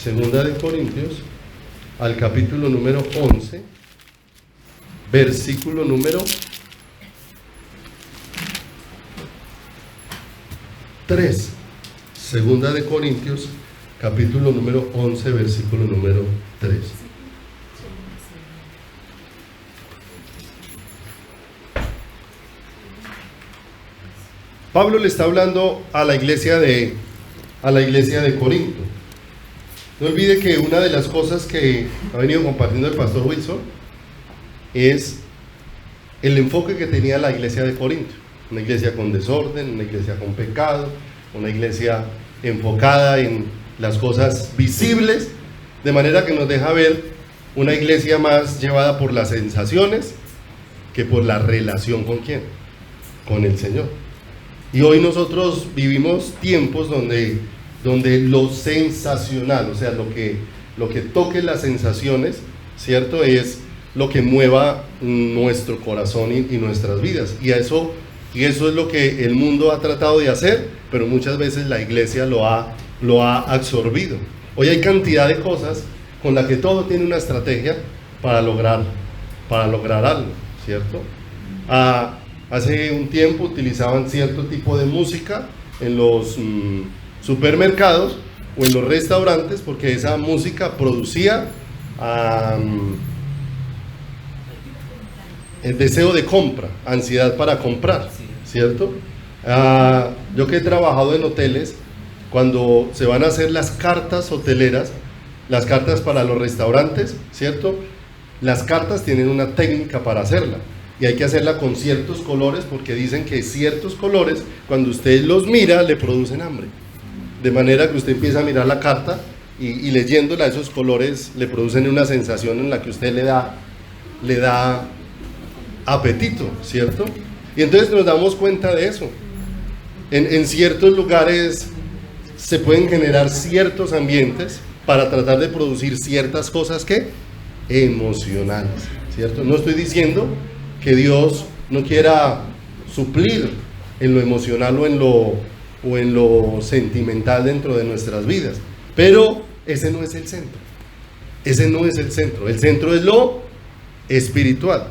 2 de Corintios, al capítulo número 11, versículo número 3. 2 de Corintios, capítulo número 11, versículo número 3. Pablo le está hablando a la iglesia de Corinto. No olvide que una de las cosas que ha venido compartiendo el pastor Wilson es el enfoque que tenía la iglesia de Corinto. Una iglesia con desorden, una iglesia con pecado, una iglesia enfocada en las cosas visibles, de manera que nos deja ver una iglesia más llevada por las sensaciones que por la relación ¿con quién? Con el Señor. Y hoy nosotros vivimos tiempos donde lo sensacional, o sea, lo que toque las sensaciones, ¿cierto? Es lo que mueva nuestro corazón y nuestras vidas. Y eso es lo que el mundo ha tratado de hacer, pero muchas veces la iglesia lo ha absorbido. Hoy hay cantidad de cosas con las que todo tiene una estrategia para lograr algo, ¿cierto? Hace un tiempo utilizaban cierto tipo de música en los supermercados o en los restaurantes, porque esa música producía el deseo de compra, ansiedad para comprar, ¿cierto? Yo que he trabajado en hoteles, cuando se van a hacer las cartas hoteleras, las cartas para los restaurantes, ¿cierto? Las cartas tienen una técnica para hacerla, y hay que hacerla con ciertos colores, porque dicen que ciertos colores, cuando usted los mira, le producen hambre. De manera que usted empieza a mirar la carta y leyéndola, esos colores le producen una sensación en la que usted le da apetito, ¿cierto? Y entonces nos damos cuenta de eso. En ciertos lugares se pueden generar ciertos ambientes para tratar de producir ciertas cosas que emocionales, ¿cierto? No estoy diciendo que Dios no quiera suplir en lo emocional o en lo sentimental dentro de nuestras vidas, pero ese no es el centro. Ese no es el centro. El centro es lo espiritual.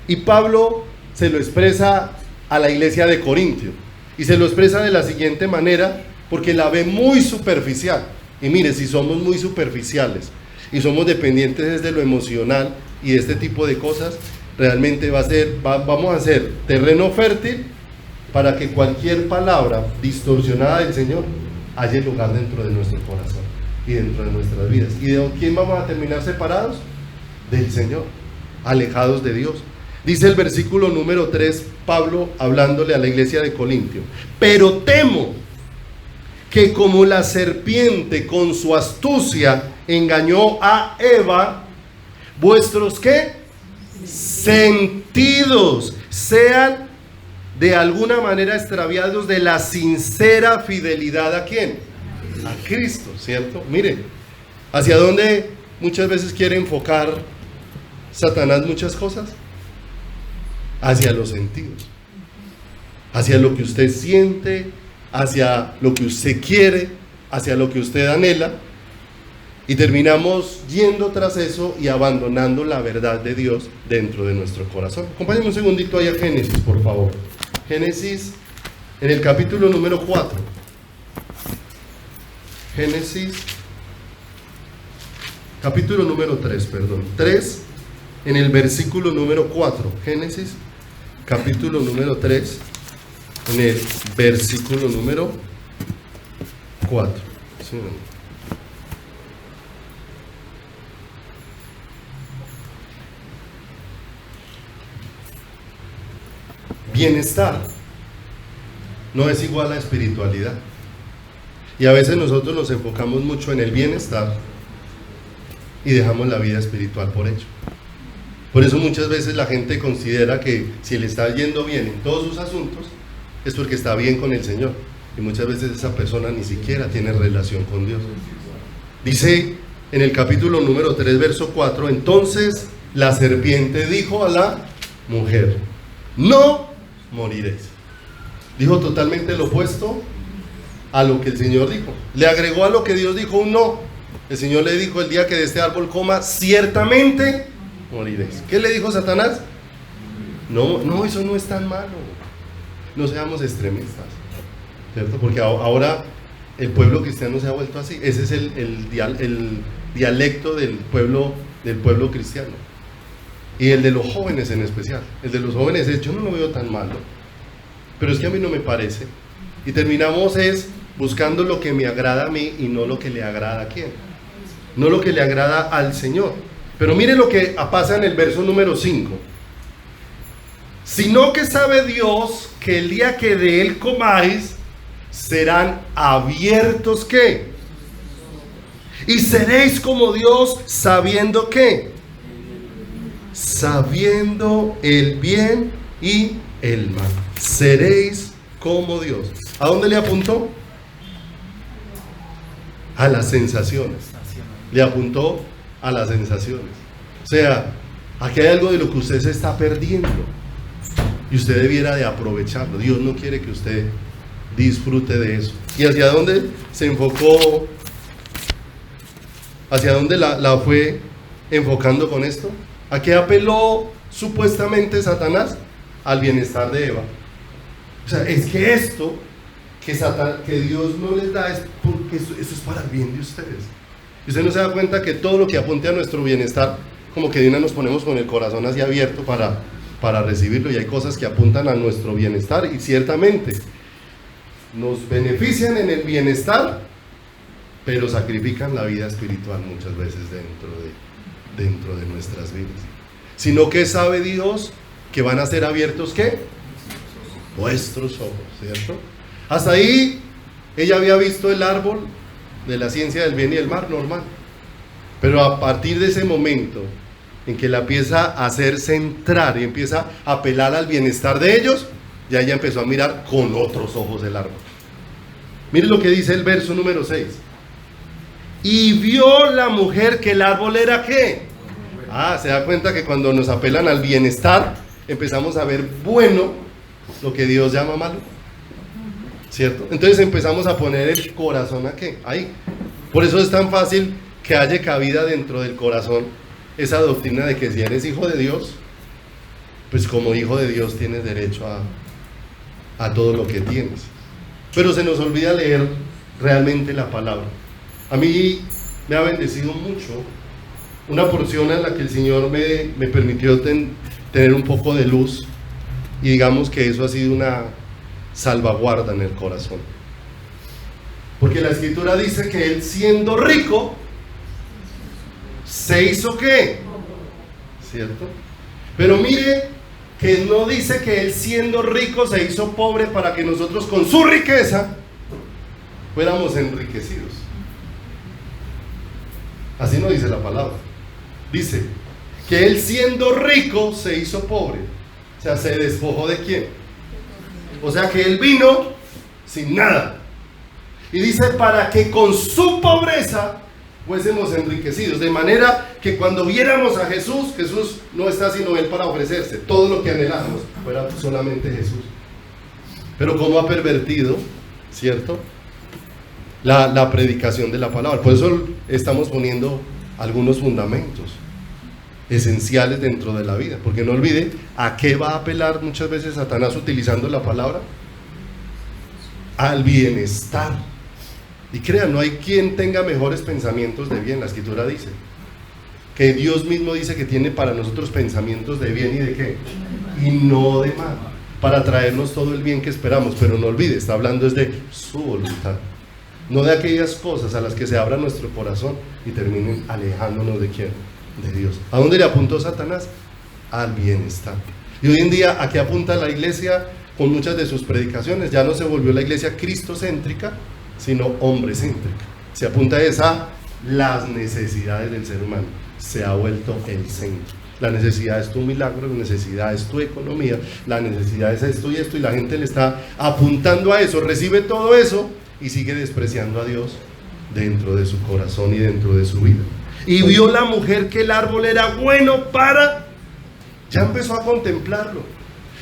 Y Pablo se lo expresa a la iglesia de Corintio. Y se lo expresa de la siguiente manera, porque la ve muy superficial. Y mire, si somos muy superficiales y somos dependientes desde lo emocional y de este tipo de cosas, realmente vamos a ser terreno fértil para que cualquier palabra distorsionada del Señor haya lugar dentro de nuestro corazón y dentro de nuestras vidas. ¿Y de quién vamos a terminar separados? Del Señor, alejados de Dios. Dice el versículo número 3, Pablo hablándole a la iglesia de Corintio: pero temo que como la serpiente con su astucia engañó a Eva, vuestros ¿qué? Sentidos sean de alguna manera extraviados de la sincera fidelidad ¿a quién? A Cristo, ¿cierto? Mire, ¿hacia dónde muchas veces quiere enfocar Satanás muchas cosas? Hacia los sentidos, hacia lo que usted siente, hacia lo que usted quiere, hacia lo que usted anhela, y terminamos yendo tras eso y abandonando la verdad de Dios dentro de nuestro corazón. Acompáñenme un segundito ahí a Génesis, por favor. Génesis, en el capítulo número 4. Génesis, capítulo número 3, perdón. 3, en el versículo número 4. Génesis, capítulo número 3, en el versículo número 4. ¿Sí? Bienestar no es igual a espiritualidad. Y a veces nosotros nos enfocamos mucho en el bienestar y dejamos la vida espiritual por hecho. Por eso muchas veces la gente considera que si le está yendo bien en todos sus asuntos es porque está bien con el Señor, y muchas veces esa persona ni siquiera tiene relación con Dios. Dice en el capítulo número 3, verso 4: entonces la serpiente dijo a la mujer: no moriréis. Dijo totalmente lo opuesto a lo que el Señor dijo. Le agregó a lo que Dios dijo un no. El Señor le dijo: el día que de este árbol coma, ciertamente moriréis. ¿Qué le dijo Satanás? No, eso no es tan malo. No seamos extremistas, ¿cierto? Porque ahora el pueblo cristiano se ha vuelto así. Ese es el dialecto del pueblo cristiano. Y el de los jóvenes en especial. El de los jóvenes es: yo no lo veo tan malo, pero es que a mí no me parece. Y terminamos buscando lo que me agrada a mí y no lo que le agrada a quién. No lo que le agrada al Señor. Pero mire lo que pasa en el verso número 5. Sino que sabe Dios que el día que de él comáis, serán abiertos ¿qué? Y seréis como Dios, sabiendo ¿qué? Sabiendo el bien y el mal. Seréis como Dios. ¿A dónde le apuntó? A las sensaciones. Le apuntó a las sensaciones. O sea, aquí hay algo de lo que usted se está perdiendo y usted debiera de aprovecharlo. Dios no quiere que usted disfrute de eso. ¿Y hacia dónde se enfocó? ¿Hacia dónde la fue enfocando con esto? ¿A qué apeló supuestamente Satanás? Al bienestar de Eva. O sea, es que esto que Dios no les da es porque eso es para el bien de ustedes. Y usted no se da cuenta que todo lo que apunte a nuestro bienestar, como que de una nos ponemos con el corazón así abierto para recibirlo, y hay cosas que apuntan a nuestro bienestar y ciertamente nos benefician en el bienestar, pero sacrifican la vida espiritual muchas veces dentro de nuestras vidas. Sino que sabe Dios que van a ser abiertos ¿qué? Vuestros ojos, ¿cierto? Hasta ahí ella había visto el árbol de la ciencia del bien y el mal, normal. Pero a partir de ese momento en que la empieza a hacer centrar y empieza a apelar al bienestar de ellos, ya ella empezó a mirar con otros ojos el árbol. Mire lo que dice el verso número 6. Y vio la mujer que el árbol era ¿qué? Se da cuenta que cuando nos apelan al bienestar, empezamos a ver bueno lo que Dios llama malo, ¿cierto? Entonces empezamos a poner el corazón ¿a qué? Ahí. Por eso es tan fácil que haya cabida dentro del corazón esa doctrina de que si eres hijo de Dios, pues como hijo de Dios tienes derecho a todo lo que tienes. Pero se nos olvida leer realmente la palabra. A mí me ha bendecido mucho una porción en la que el Señor me permitió tener un poco de luz, y digamos que eso ha sido una salvaguarda en el corazón. Porque la Escritura dice que Él, siendo rico, se hizo ¿qué? ¿Cierto? Pero mire que no dice que Él, siendo rico, se hizo pobre para que nosotros con su riqueza fuéramos enriquecidos. Así no dice la palabra. Dice que Él, siendo rico, se hizo pobre. O sea, se despojó ¿de quién? O sea que Él vino sin nada. Y dice para que con su pobreza fuésemos enriquecidos. De manera que cuando viéramos a Jesús, Jesús no está sino Él para ofrecerse. Todo lo que anhelamos fuera solamente Jesús. Pero cómo ha pervertido, ¿cierto?, la predicación de la palabra. Por eso estamos poniendo algunos fundamentos esenciales dentro de la vida. Porque no olvide a qué va a apelar muchas veces Satanás utilizando la palabra: al bienestar. Y crean, no hay quien tenga mejores pensamientos de bien. La Escritura dice que Dios mismo dice que tiene para nosotros pensamientos de bien y de qué, y no de mal, para traernos todo el bien que esperamos. Pero no olvide, está hablando es de su voluntad, no de aquellas cosas a las que se abra nuestro corazón y terminen alejándonos de quién, de Dios. ¿A dónde le apuntó Satanás? Al bienestar. Y hoy en día, ¿a qué apunta la iglesia con muchas de sus predicaciones? Ya no se volvió la iglesia cristocéntrica, sino hombrecéntrica. Se apunta a las necesidades del ser humano. Se ha vuelto el centro. La necesidad es tu milagro, la necesidad es tu economía, la necesidad es esto y esto, y la gente le está apuntando a eso, recibe todo eso y sigue despreciando a Dios dentro de su corazón y dentro de su vida. Y vio la mujer que el árbol era bueno para... Ya empezó a contemplarlo,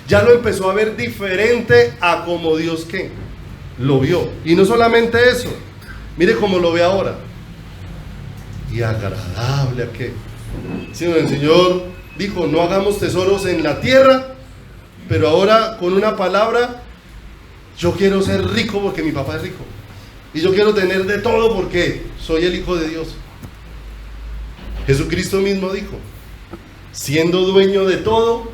ya lo empezó a ver diferente a como Dios ¿qué? Lo vio. Y no solamente eso, mire cómo lo ve ahora. Y agradable a qué. Sí, el Señor dijo: no hagamos tesoros en la tierra, pero ahora con una palabra: yo quiero ser rico porque mi papá es rico, y yo quiero tener de todo porque soy el Hijo de Dios. Jesucristo mismo dijo, siendo dueño de todo,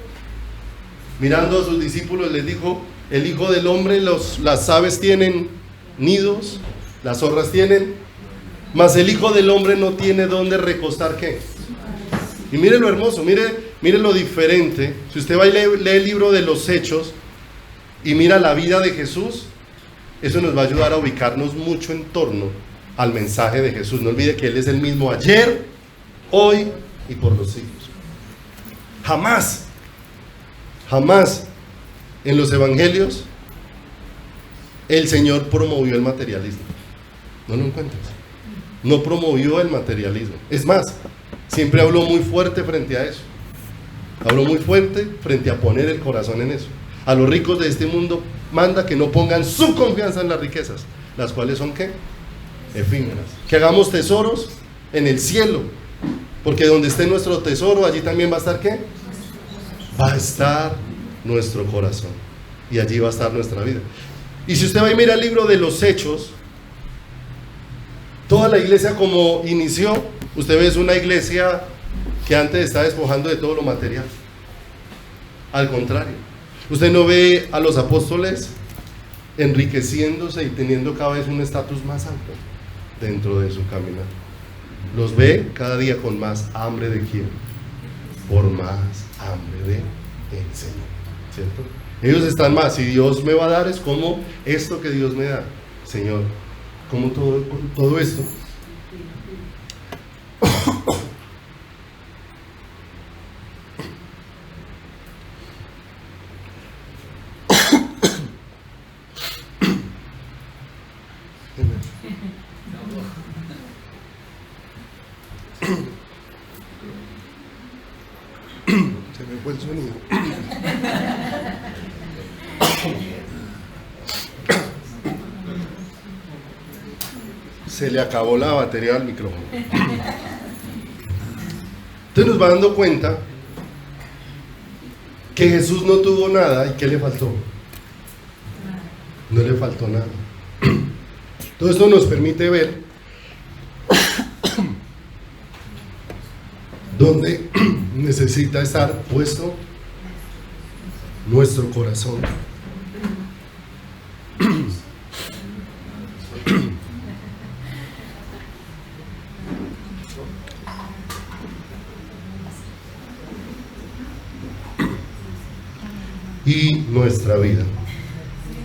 mirando a sus discípulos les dijo: el Hijo del Hombre, las aves tienen nidos, las zorras tienen, mas el Hijo del Hombre no tiene dónde recostar ¿qué? Y mire lo hermoso, mire lo diferente. Si usted va y lee el libro de los Hechos y mira la vida de Jesús, eso nos va a ayudar a ubicarnos mucho en torno al mensaje de Jesús. No olvide que Él es el mismo ayer, hoy y por los siglos. Jamás en los evangelios el Señor promovió el materialismo. No lo encuentras. No promovió el materialismo. Es más, siempre habló muy fuerte frente a eso. Habló muy fuerte frente a poner el corazón en eso. A los ricos de este mundo manda que no pongan su confianza en las riquezas, las cuales son ¿qué? Efímeras. Que hagamos tesoros en el cielo, porque donde esté nuestro tesoro, allí también va a estar ¿qué? Va a estar nuestro corazón, y allí va a estar nuestra vida. Y si usted va y mira el libro de los Hechos, toda la iglesia como inició, usted ve es una iglesia que antes está despojando de todo lo material. Al contrario, usted no ve a los apóstoles enriqueciéndose y teniendo cada vez un estatus más alto dentro de su caminar. Los ve cada día con más hambre de quién, por más hambre de el Señor, ¿cierto? Ellos están más, si Dios me va a dar es como esto que Dios me da, Señor, como todo esto. Se me fue el sonido. Se le acabó la batería al micrófono. Entonces nos va dando cuenta que Jesús no tuvo nada. ¿Y qué le faltó? No le faltó nada. Todo esto nos permite ver dónde necesita estar puesto nuestro corazón. Y nuestra vida.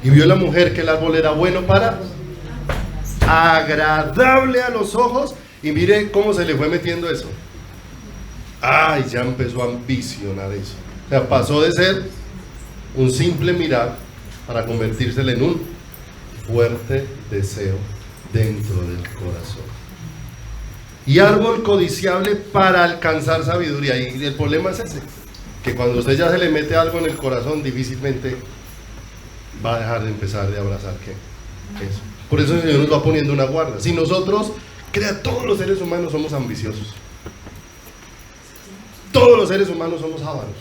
Y vio la mujer que el árbol era bueno para, agradable a los ojos, y mire cómo se le fue metiendo eso. Ay, ya empezó a ambicionar eso. O sea, pasó de ser un simple mirar para convertírsele en un fuerte deseo dentro del corazón. Y árbol codiciable para alcanzar sabiduría. Y el problema es ese, que cuando usted ya se le mete algo en el corazón, difícilmente va a dejar de empezar de abrazar eso. Por eso el Señor nos va poniendo una guarda. Si nosotros, todos los seres humanos somos ambiciosos. Todos los seres humanos somos ávaros,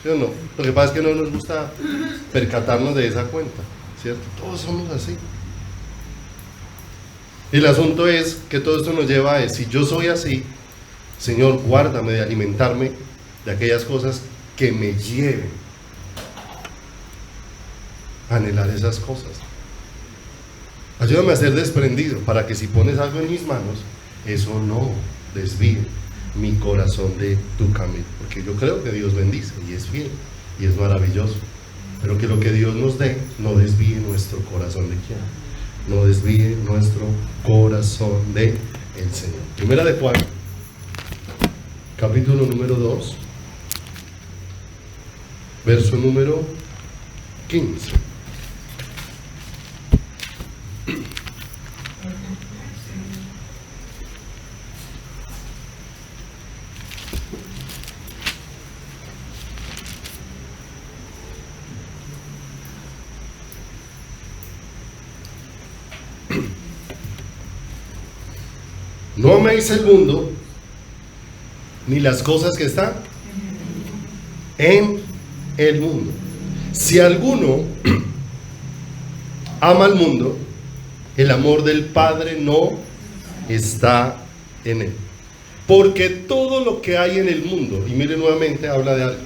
¿sí o no? Lo que pasa es que no nos gusta percatarnos de esa cuenta, ¿cierto? Todos somos así. El asunto es que todo esto nos lleva a, si yo soy así, Señor, guárdame de alimentarme de aquellas cosas que me lleven a anhelar esas cosas. Ayúdame a ser desprendido para que si pones algo en mis manos, eso no desvíe mi corazón de tu camino, porque yo creo que Dios bendice y es fiel y es maravilloso, pero que lo que Dios nos dé no desvíe nuestro corazón de quién, no desvíe nuestro corazón de el Señor. Primera de Juan, capítulo número 2, verso número 15. No améis el mundo, ni las cosas que están en el mundo. Si alguno ama al mundo, el amor del Padre no está en él. Porque todo lo que hay en el mundo, y mire nuevamente, habla de algo.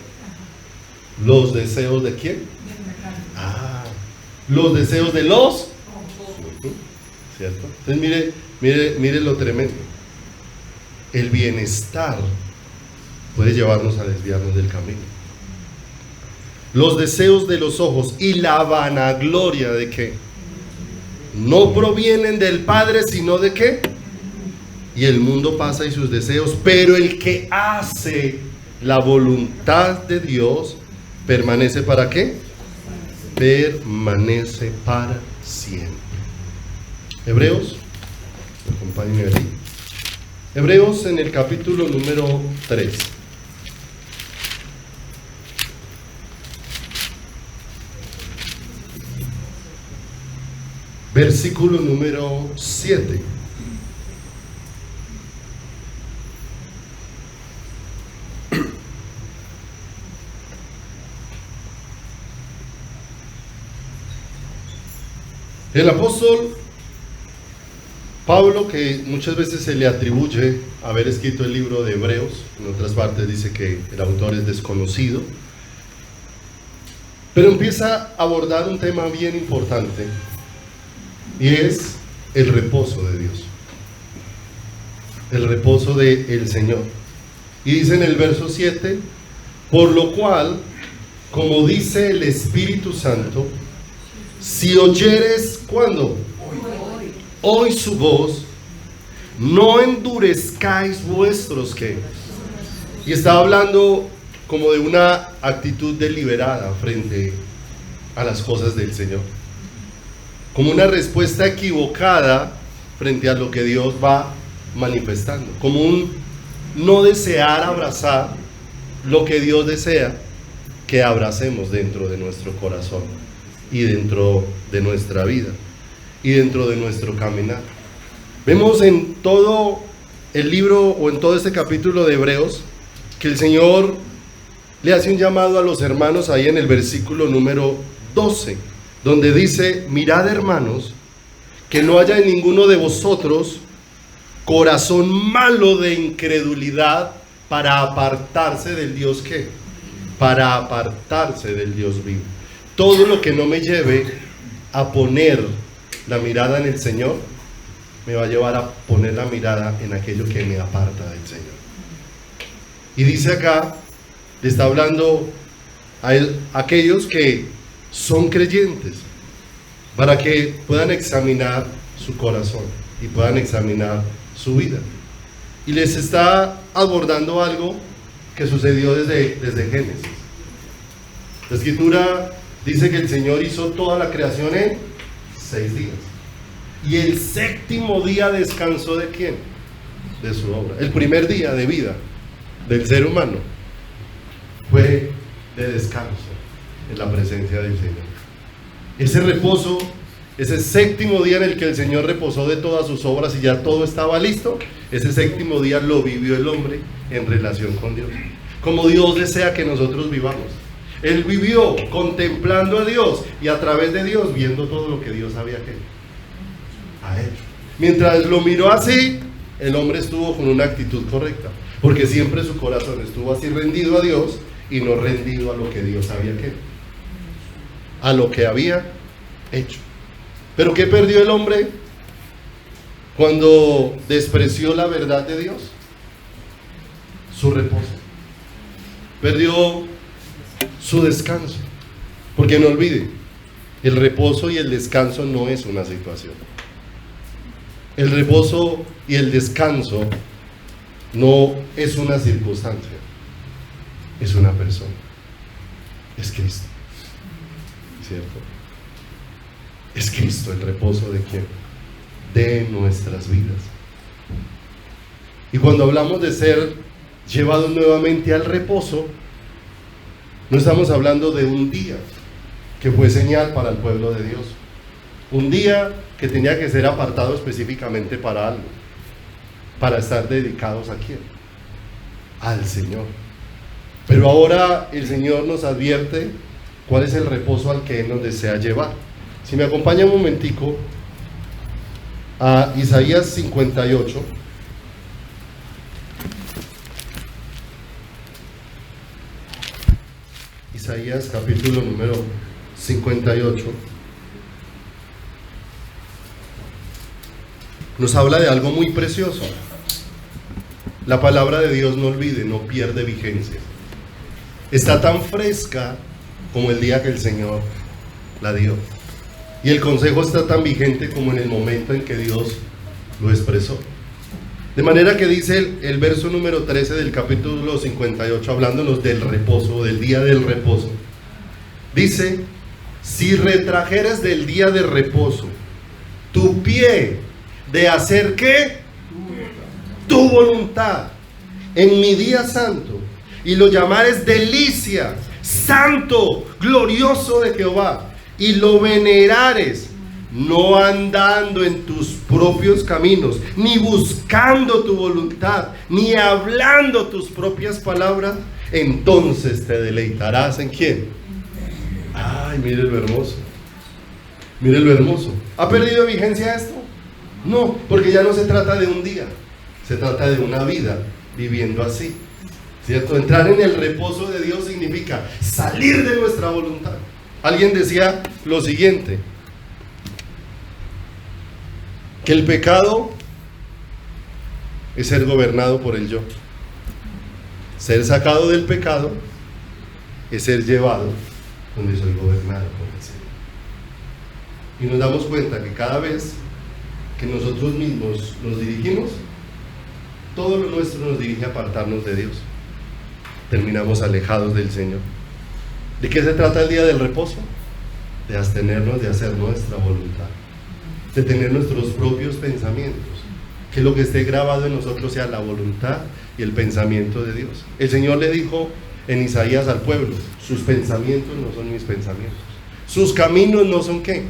¿Los deseos de quién? Los deseos de los, ¿cierto? Entonces mire lo tremendo. El bienestar puede llevarnos a desviarnos del camino. Los deseos de los ojos y la vanagloria de qué no provienen del Padre, sino de qué. Y el mundo pasa y sus deseos, pero el que hace la voluntad de Dios permanece ¿para qué? Permanece para siempre. Hebreos, acompáñenme allí. Hebreos en el capítulo número 3. Versículo número 7. El apóstol Pablo, que muchas veces se le atribuye haber escrito el libro de Hebreos, en otras partes dice que el autor es desconocido, pero empieza a abordar un tema bien importante, y es el reposo de Dios, el reposo del Señor. Y dice en el verso 7, por lo cual, como dice el Espíritu Santo, si oyeres, ¿cuándo? Hoy su voz, no endurezcáis vuestros ¿qué? Y estaba hablando como de una actitud deliberada frente a las cosas del Señor, como una respuesta equivocada frente a lo que Dios va manifestando, como un no desear abrazar lo que Dios desea que abracemos dentro de nuestro corazón y dentro de nuestra vida y dentro de nuestro caminar. Vemos en todo el libro o en todo este capítulo de Hebreos que el Señor le hace un llamado a los hermanos ahí en el versículo número 12, donde dice: mirad, hermanos, que no haya en ninguno de vosotros corazón malo de incredulidad para apartarse del Dios ¿qué? Para apartarse del Dios vivo. Todo lo que no me lleve a poner la mirada en el Señor me va a llevar a poner la mirada en aquello que me aparta del Señor. Y dice acá, le está hablando a aquellos que son creyentes, para que puedan examinar su corazón y puedan examinar su vida. Y les está abordando algo que sucedió desde Génesis. La Escritura dice que el Señor hizo toda la creación en 6 días. Y el séptimo día descansó ¿de quién? De su obra. El primer día de vida del ser humano fue de descanso en la presencia del Señor. Ese reposo, ese séptimo día en el que el Señor reposó de todas sus obras y ya todo estaba listo, ese séptimo día lo vivió el hombre en relación con Dios, como Dios desea que nosotros vivamos. Él vivió contemplando a Dios y a través de Dios viendo todo lo que Dios había hecho. Mientras lo miró así, el hombre estuvo con una actitud correcta, porque siempre su corazón estuvo así rendido a Dios y no rendido a lo que Dios había hecho, a lo que había hecho. ¿Pero qué perdió el hombre cuando despreció la verdad de Dios? Su reposo. Perdió su descanso. Porque no olvide, el reposo y el descanso no es una situación. El reposo y el descanso no es una circunstancia, es una persona, es Cristo, ¿cierto? Es Cristo el reposo de ¿quién? De nuestras vidas. Y cuando hablamos de ser llevados nuevamente al reposo, no estamos hablando de un día que fue señal para el pueblo de Dios, un día que tenía que ser apartado específicamente para algo, para estar dedicados ¿a quién? Al Señor. Pero ahora el Señor nos advierte cuál es el reposo al que Él nos desea llevar. Si me acompaña un momentico a Isaías 58. Isaías capítulo número 58. Nos habla de algo muy precioso. La palabra de Dios, no olvide, no pierde vigencia. Está tan fresca como el día que el Señor la dio. Y el consejo está tan vigente como en el momento en que Dios lo expresó. De manera que dice el verso número 13 del capítulo 58, hablándonos del reposo, del día del reposo. Dice: si retrajeres del día de reposo tu pie de hacer ¿qué? Tu voluntad en mi día santo, y lo llamares delicia, santo, glorioso de Jehová, y lo venerares, no andando en tus propios caminos, ni buscando tu voluntad, ni hablando tus propias palabras, entonces te deleitarás ¿en quién? Ay, mire lo hermoso. Mire lo hermoso. ¿Ha perdido vigencia esto? No, porque ya no se trata de un día, se trata de una vida viviendo así, ¿cierto? Entrar en el reposo de Dios significa salir de nuestra voluntad. Alguien decía lo siguiente, que el pecado es ser gobernado por el yo. Ser sacado del pecado es ser llevado donde soy gobernado por el Señor. Y nos damos cuenta que cada vez que nosotros mismos nos dirigimos, todo lo nuestro nos dirige a apartarnos de Dios. Terminamos alejados del Señor. ¿De qué se trata el día del reposo? De abstenernos de hacer nuestra voluntad, de tener nuestros propios pensamientos, que lo que esté grabado en nosotros sea la voluntad y el pensamiento de Dios. El Señor le dijo en Isaías al pueblo: sus pensamientos no son mis pensamientos, sus caminos no son ¿qué?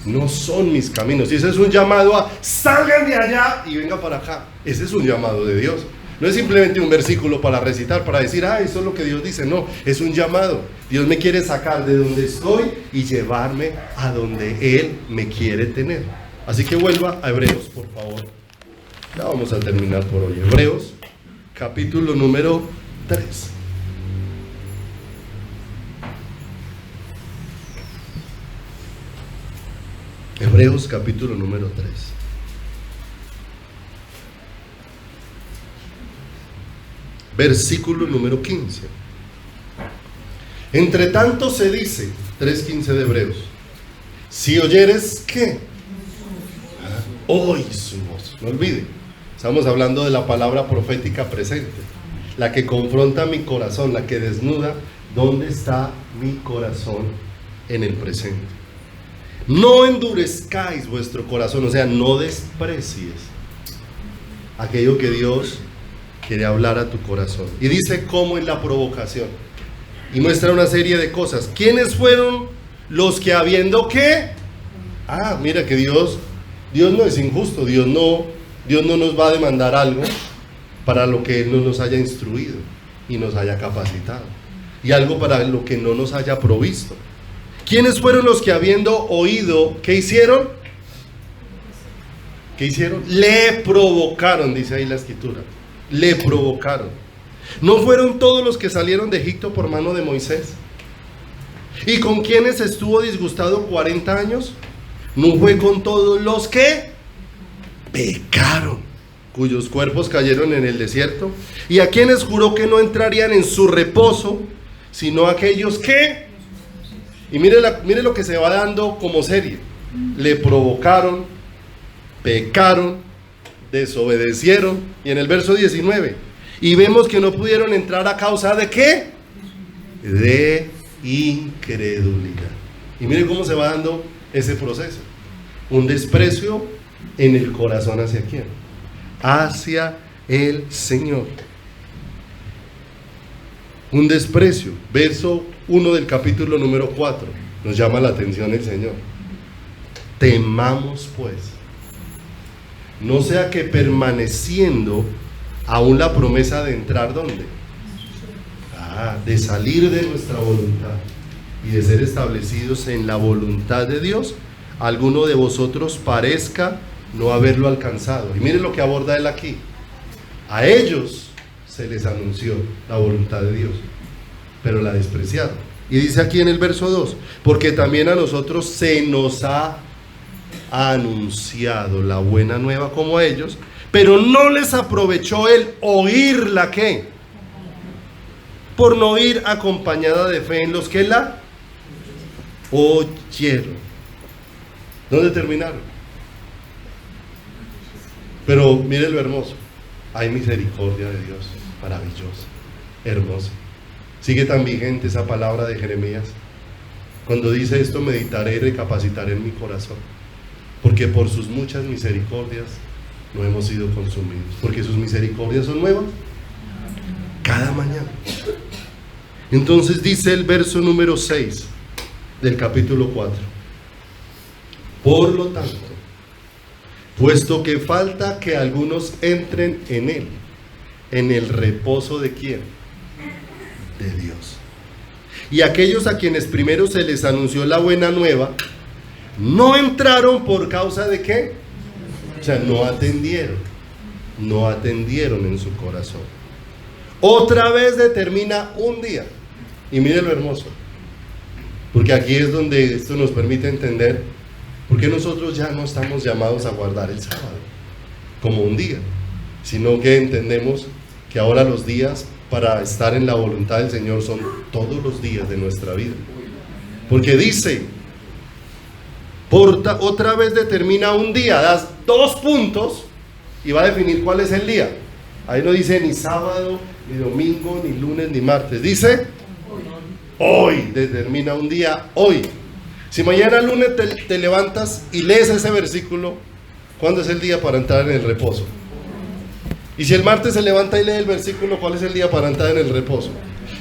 No son mis caminos. Y ese es un llamado a salgan de allá y venga para acá. Ese es un llamado de Dios. No es simplemente un versículo para recitar, para decir, eso es lo que Dios dice. No, es un llamado. Dios me quiere sacar de donde estoy y llevarme a donde Él me quiere tener. Así que vuelva a Hebreos, por favor. Ya vamos a terminar por hoy. Hebreos, capítulo número 3. Hebreos, capítulo número 3. Versículo número 15. Entre tanto se dice, 3:15 de Hebreos, si oyeres, ¿qué? Oí su voz. No olvide, estamos hablando de la palabra profética presente, la que confronta mi corazón, la que desnuda dónde está mi corazón en el presente. No endurezcáis vuestro corazón, o sea, no desprecies aquello que Dios quiere hablar a tu corazón. Y dice cómo en la provocación. Y muestra una serie de cosas. ¿Quiénes fueron los que habiendo qué? Mira que Dios no es injusto. Dios no nos va a demandar algo para lo que Él no nos haya instruido y nos haya capacitado. Y algo para lo que no nos haya provisto. ¿Quiénes fueron los que habiendo oído, qué hicieron? ¿Qué hicieron? Le provocaron, dice ahí la escritura. Le provocaron. ¿No fueron todos los que salieron de Egipto por mano de Moisés? ¿Y con quienes estuvo disgustado 40 años? ¿No fue con todos los que pecaron, cuyos cuerpos cayeron en el desierto? ¿Y a quienes juró que no entrarían en su reposo, sino aquellos que? Y mire lo que se va dando como serie. Le provocaron, pecaron, desobedecieron. Y en el verso 19, y vemos que no pudieron entrar a causa de ¿qué? De incredulidad. Y mire cómo se va dando ese proceso. Un desprecio en el corazón, ¿hacia quién? Hacia el Señor. Un desprecio. Verso 1 del capítulo número 4. Nos llama la atención el Señor. Temamos pues, no sea que permaneciendo aún la promesa de entrar, ¿dónde? De salir de nuestra voluntad y de ser establecidos en la voluntad de Dios, alguno de vosotros parezca no haberlo alcanzado. Y mire lo que aborda él aquí. A ellos se les anunció la voluntad de Dios, pero la despreciaron. Y dice aquí en el verso 2, porque también a nosotros se nos ha anunciado la buena nueva como a ellos, pero no les aprovechó el oírla, ¿qué? Por no ir acompañada de fe en los que la oyeron. ¿Dónde terminaron? Pero mire lo hermoso. Hay misericordia de Dios, maravillosa, hermosa. Sigue tan vigente esa palabra de Jeremías. Cuando dice esto, meditaré y recapacitaré en mi corazón. Porque por sus muchas misericordias no hemos sido consumidos. Porque sus misericordias son nuevas cada mañana. Entonces dice el verso número 6 del capítulo 4. Por lo tanto, puesto que falta que algunos entren en él, en el reposo de ¿quién? De Dios. Y aquellos a quienes primero se les anunció la buena nueva, no entraron por causa de ¿qué? O sea, no atendieron en su corazón. Otra vez determina un día. Y mire lo hermoso, porque aquí es donde esto nos permite entender por qué nosotros ya no estamos llamados a guardar el sábado como un día, sino que entendemos que ahora los días para estar en la voluntad del Señor son todos los días de nuestra vida. Porque dice, otra vez determina un día, das 2 puntos y va a definir cuál es el día. Ahí no dice ni sábado, ni domingo, ni lunes, ni martes. Dice, hoy determina un día, hoy. Si mañana lunes te levantas y lees ese versículo, ¿cuándo es el día para entrar en el reposo? Y si el martes se levanta y lee el versículo, ¿cuál es el día para entrar en el reposo?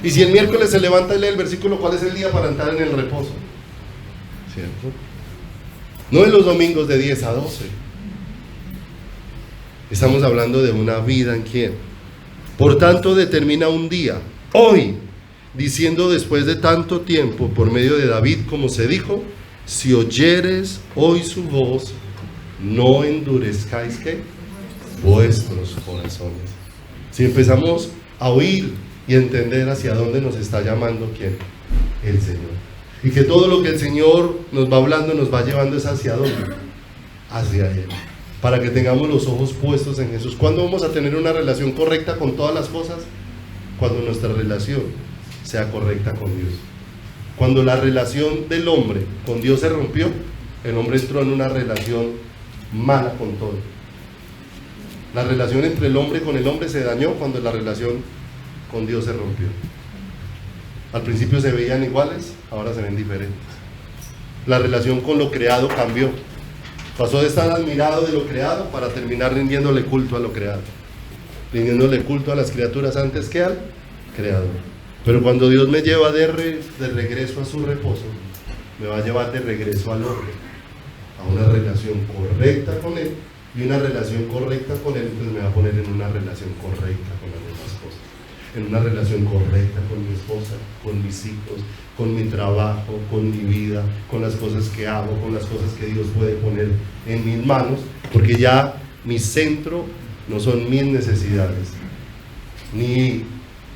Y si el miércoles se levanta y lee el versículo, ¿cuál es el día para entrar en el reposo? ¿Cierto? No en los domingos de 10 a 12. Estamos hablando de una vida en ¿quién? Por tanto, determina un día, hoy, diciendo después de tanto tiempo, por medio de David, como se dijo, si oyeres hoy su voz, no endurezcáis ¿qué? Vuestros corazones. Si empezamos a oír y entender hacia dónde nos está llamando, ¿quién? El Señor. Y que todo lo que el Señor nos va hablando, nos va llevando es hacia dónde? Hacia Él. Para que tengamos los ojos puestos en Jesús. ¿Cuándo vamos a tener una relación correcta con todas las cosas? Cuando nuestra relación sea correcta con Dios. Cuando la relación del hombre con Dios se rompió, el hombre entró en una relación mala con todo. La relación entre el hombre con el hombre se dañó cuando la relación con Dios se rompió. Al principio se veían iguales, ahora se ven diferentes. La relación con lo creado cambió. Pasó de estar admirado de lo creado para terminar rindiéndole culto a lo creado. Rindiéndole culto a las criaturas antes que al creador. Pero cuando Dios me lleva de regreso a su reposo, me va a llevar de regreso al hombre, a una relación correcta con Él. Y una relación correcta con Él, pues me va a poner en una relación correcta con las demás cosas. En una relación correcta con mi esposa, con mis hijos, con mi trabajo, con mi vida, con las cosas que hago, con las cosas que Dios puede poner en mis manos, porque ya mi centro no son mis necesidades, ni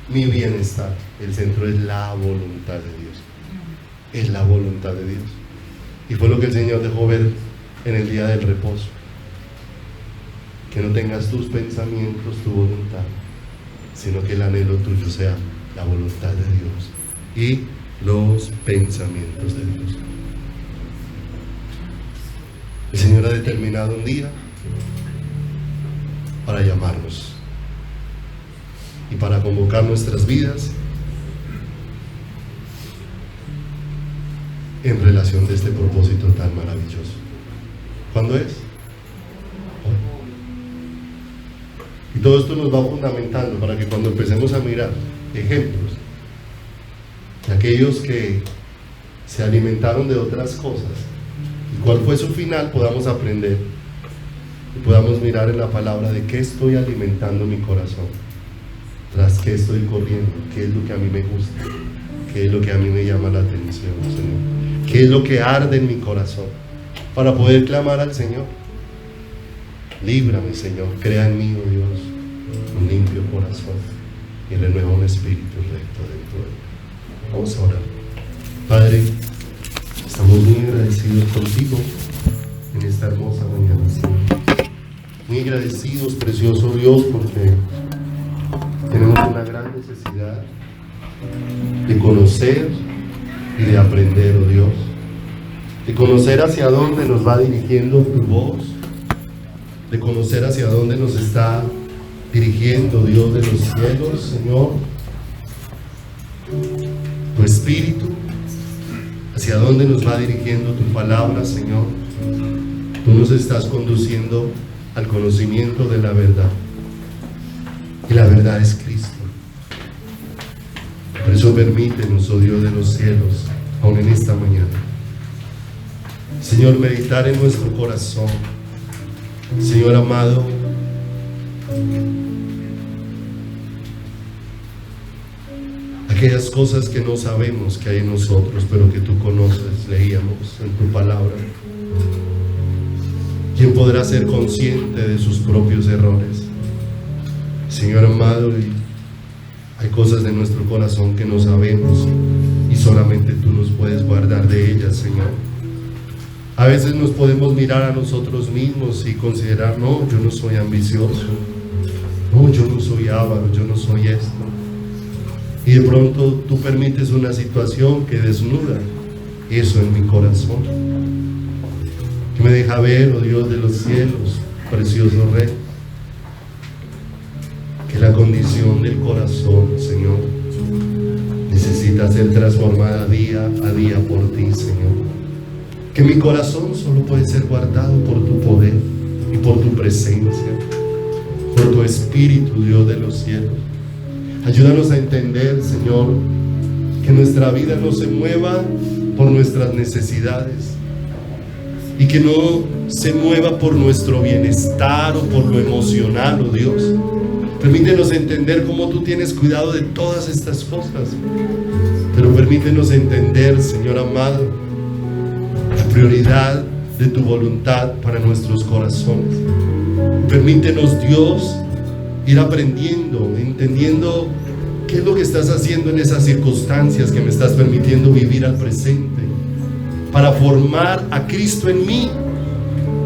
mi bienestar. El centro es la voluntad de Dios. Es la voluntad de Dios. Y fue lo que el Señor dejó ver en el día del reposo. Que no tengas tus pensamientos, tu voluntad, sino que el anhelo tuyo sea la voluntad de Dios y los pensamientos de Dios. El Señor ha determinado un día para llamarnos y para convocar nuestras vidas en relación de este propósito tan maravilloso. ¿Cuándo es? Y todo esto nos va fundamentando para que cuando empecemos a mirar ejemplos de aquellos que se alimentaron de otras cosas y cuál fue su final, podamos aprender y podamos mirar en la palabra de qué estoy alimentando mi corazón, tras qué estoy corriendo, qué es lo que a mí me gusta, qué es lo que a mí me llama la atención, Señor, qué es lo que arde en mi corazón, para poder clamar al Señor. Líbrame, Señor, crea en mí, oh Dios, un limpio corazón y renueva un espíritu recto dentro de mí. Vamos a orar. Padre, estamos muy agradecidos contigo en esta hermosa mañana, Señor. Muy agradecidos, precioso Dios, porque tenemos una gran necesidad de conocer y de aprender, oh Dios, de conocer hacia dónde nos va dirigiendo tu voz, de conocer hacia dónde nos está dirigiendo Dios de los cielos, Señor, tu Espíritu, hacia dónde nos va dirigiendo tu palabra, Señor. Tú nos estás conduciendo al conocimiento de la verdad, y la verdad es Cristo. Por eso permítenos, oh Dios de los cielos, aún en esta mañana, Señor, meditar en nuestro corazón, Señor amado, aquellas cosas que no sabemos que hay en nosotros, pero que tú conoces, leíamos en tu palabra. ¿Quién podrá ser consciente de sus propios errores? Señor amado, hay cosas de nuestro corazón que no sabemos y solamente tú nos puedes guardar de ellas, Señor. A veces nos podemos mirar a nosotros mismos y considerar, no, yo no soy ambicioso, no, yo no soy avaro, yo no soy esto. Y de pronto tú permites una situación que desnuda eso en mi corazón, que me deja ver, oh Dios de los cielos, precioso Rey, que la condición del corazón, Señor, necesita ser transformada día a día por ti, Señor. Que mi corazón solo puede ser guardado por tu poder y por tu presencia, por tu Espíritu, Dios de los cielos. Ayúdanos a entender, Señor, que nuestra vida no se mueva por nuestras necesidades, y que no se mueva por nuestro bienestar o por lo emocional, oh Dios. Permítenos entender cómo tú tienes cuidado de todas estas cosas, pero permítenos entender, Señor amado, la prioridad de tu voluntad para nuestros corazones. Permítenos, Dios, ir aprendiendo, entendiendo qué es lo que estás haciendo en esas circunstancias que me estás permitiendo vivir al presente, para formar a Cristo en mí,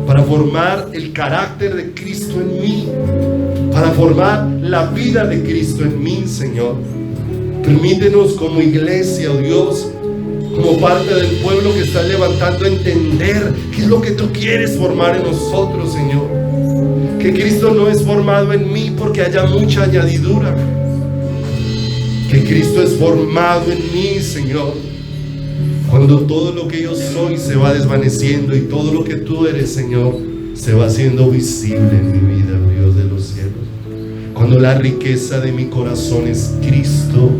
para formar el carácter de Cristo en mí, para formar la vida de Cristo en mí, Señor. Permítenos como iglesia, oh Dios, como parte del pueblo que está levantando, entender qué es lo que tú quieres formar en nosotros, Señor. Que Cristo no es formado en mí porque haya mucha añadidura, que Cristo es formado en mí, Señor, cuando todo lo que yo soy se va desvaneciendo y todo lo que tú eres, Señor, se va haciendo visible en mi vida, Dios de los cielos. Cuando la riqueza de mi corazón es Cristo,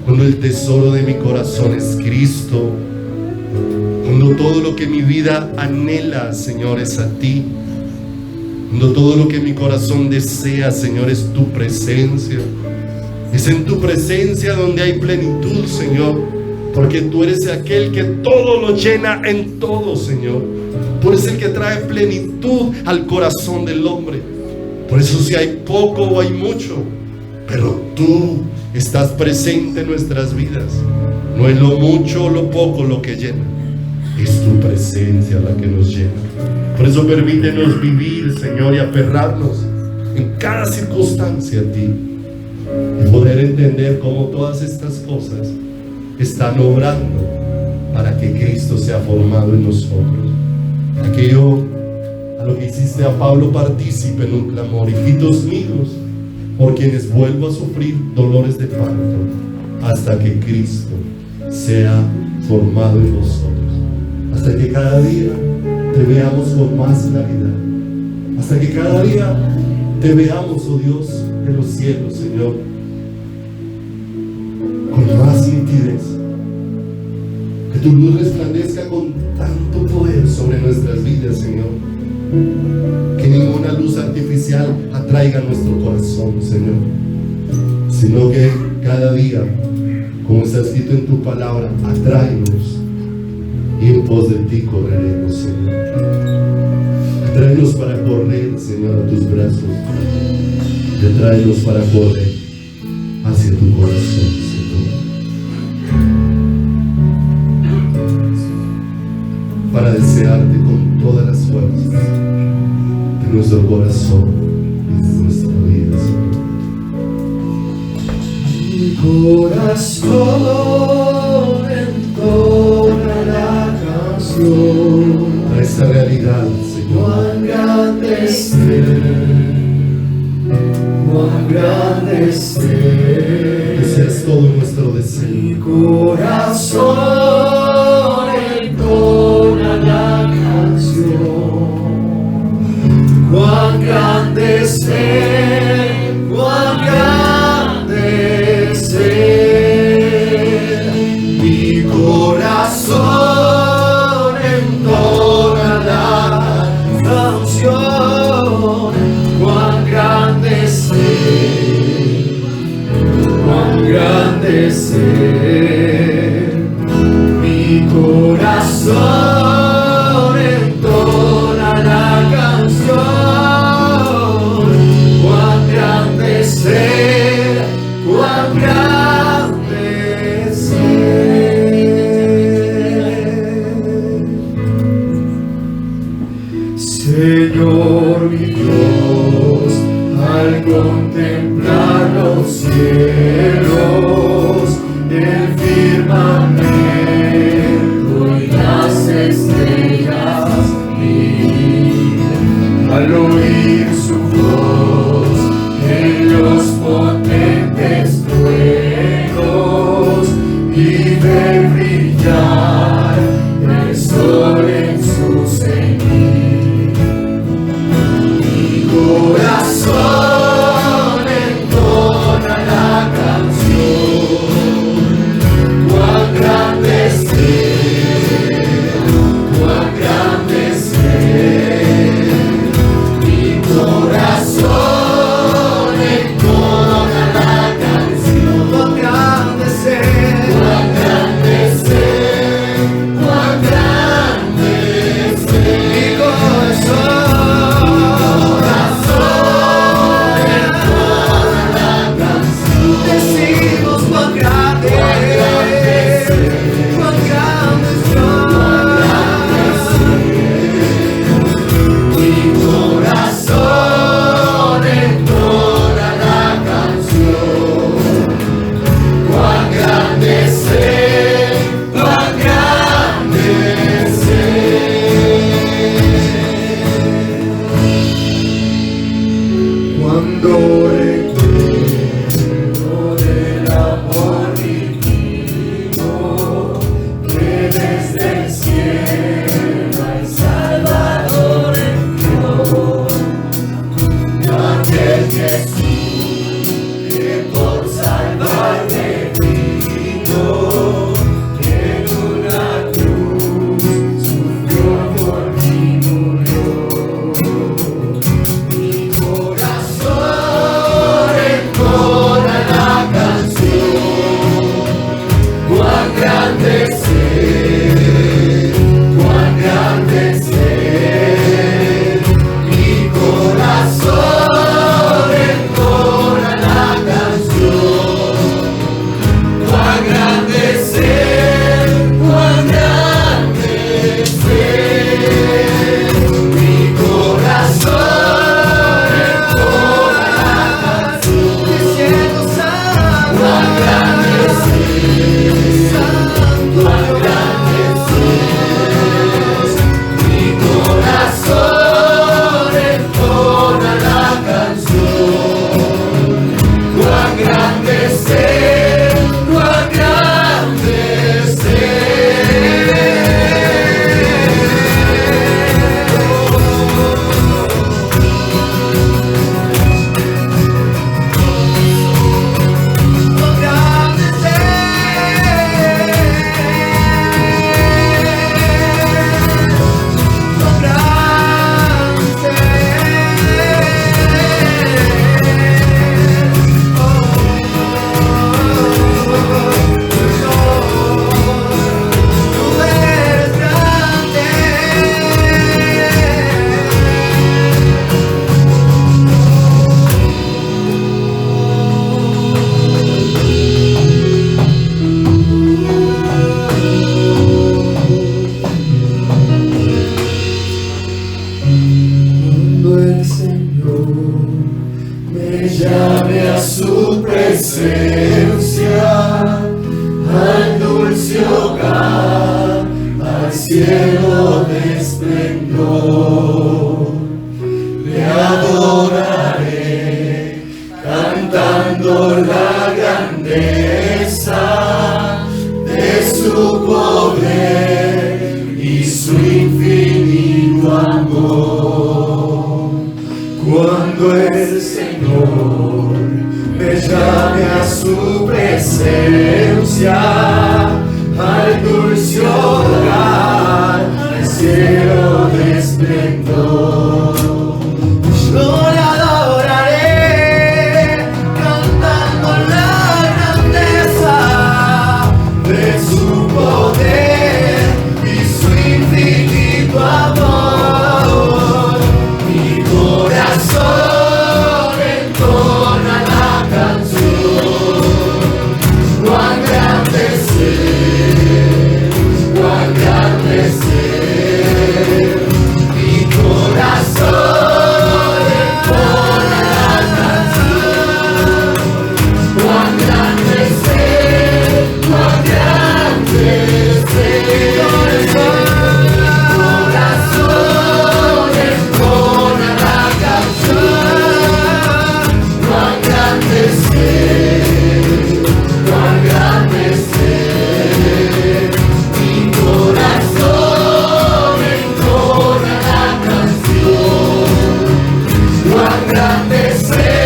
cuando el tesoro de mi corazón es Cristo, cuando todo lo que mi vida anhela, Señor, es a ti, cuando todo lo que mi corazón desea, Señor, es tu presencia. Es en tu presencia donde hay plenitud, Señor, porque tú eres aquel que todo lo llena en todo, Señor. Tú eres el que trae plenitud al corazón del hombre. Por eso si hay poco o hay mucho, pero tú estás presente en nuestras vidas. No es lo mucho o lo poco lo que llena, es tu presencia la que nos llena. Por eso permítenos vivir, Señor, y aferrarnos en cada circunstancia a ti, y poder entender cómo todas estas cosas están obrando para que Cristo sea formado en nosotros. Aquello a lo que hiciste a Pablo partícipe en un clamor: hijitos míos, por quienes vuelvo a sufrir dolores de parto, hasta que Cristo sea formado en nosotros, hasta que cada día te veamos con más claridad, hasta que cada día te veamos, oh Dios de los cielos, Señor, con más nitidez, que tu luz resplandezca con tanto poder sobre nuestras vidas, Señor, que ninguna luz artificial atraiga nuestro corazón, Señor, sino que cada día, como está escrito en tu palabra, atráenos y en pos de ti correremos, Señor. Atráenos para correr, Señor, a tus brazos, y atráenos para correr hacia tu corazón, Señor, para desearte con todas las fuerzas de nuestro corazón y de nuestra vida, Señor. Mi corazón entona la canción A esta realidad, Señor, cuán grande es Él, cuán grande es Él. ese es todo nuestro deseo. Mi corazón entona la canción, cuán grande es Él, cuán grande es Él. Mi corazón entona la canción, cuán grande es Él, cuán grande es Él. Mi corazón entona la canción, cuán grande es Él, cuán grande es Él. Señor mi Dios, al contemplar los cielos, el firmamento y las estrellas, y al oír su voz en los potentes truenos y ver brillar el sol en su cenit, mi corazón entona la cielo de esplendor. Le adoraré, cantando la grandeza de su poder y su infinito amor. Cuando el Señor me llame a su presencia, al dulce hogar, al cielo de esplendor. Yo le adoraré, cantando la grandeza de su poder y su infinito amor. Mi corazón entona la canción. Cuán grande es Él, cuán grande es Él. Mi corazón entona la canción. Cuán grande es Él, cuán grande es Él. Mi corazón entona la canción. Cuán grande es Él, cuán grande es Él. Mi corazón entona la canción. Cuán grande es Él.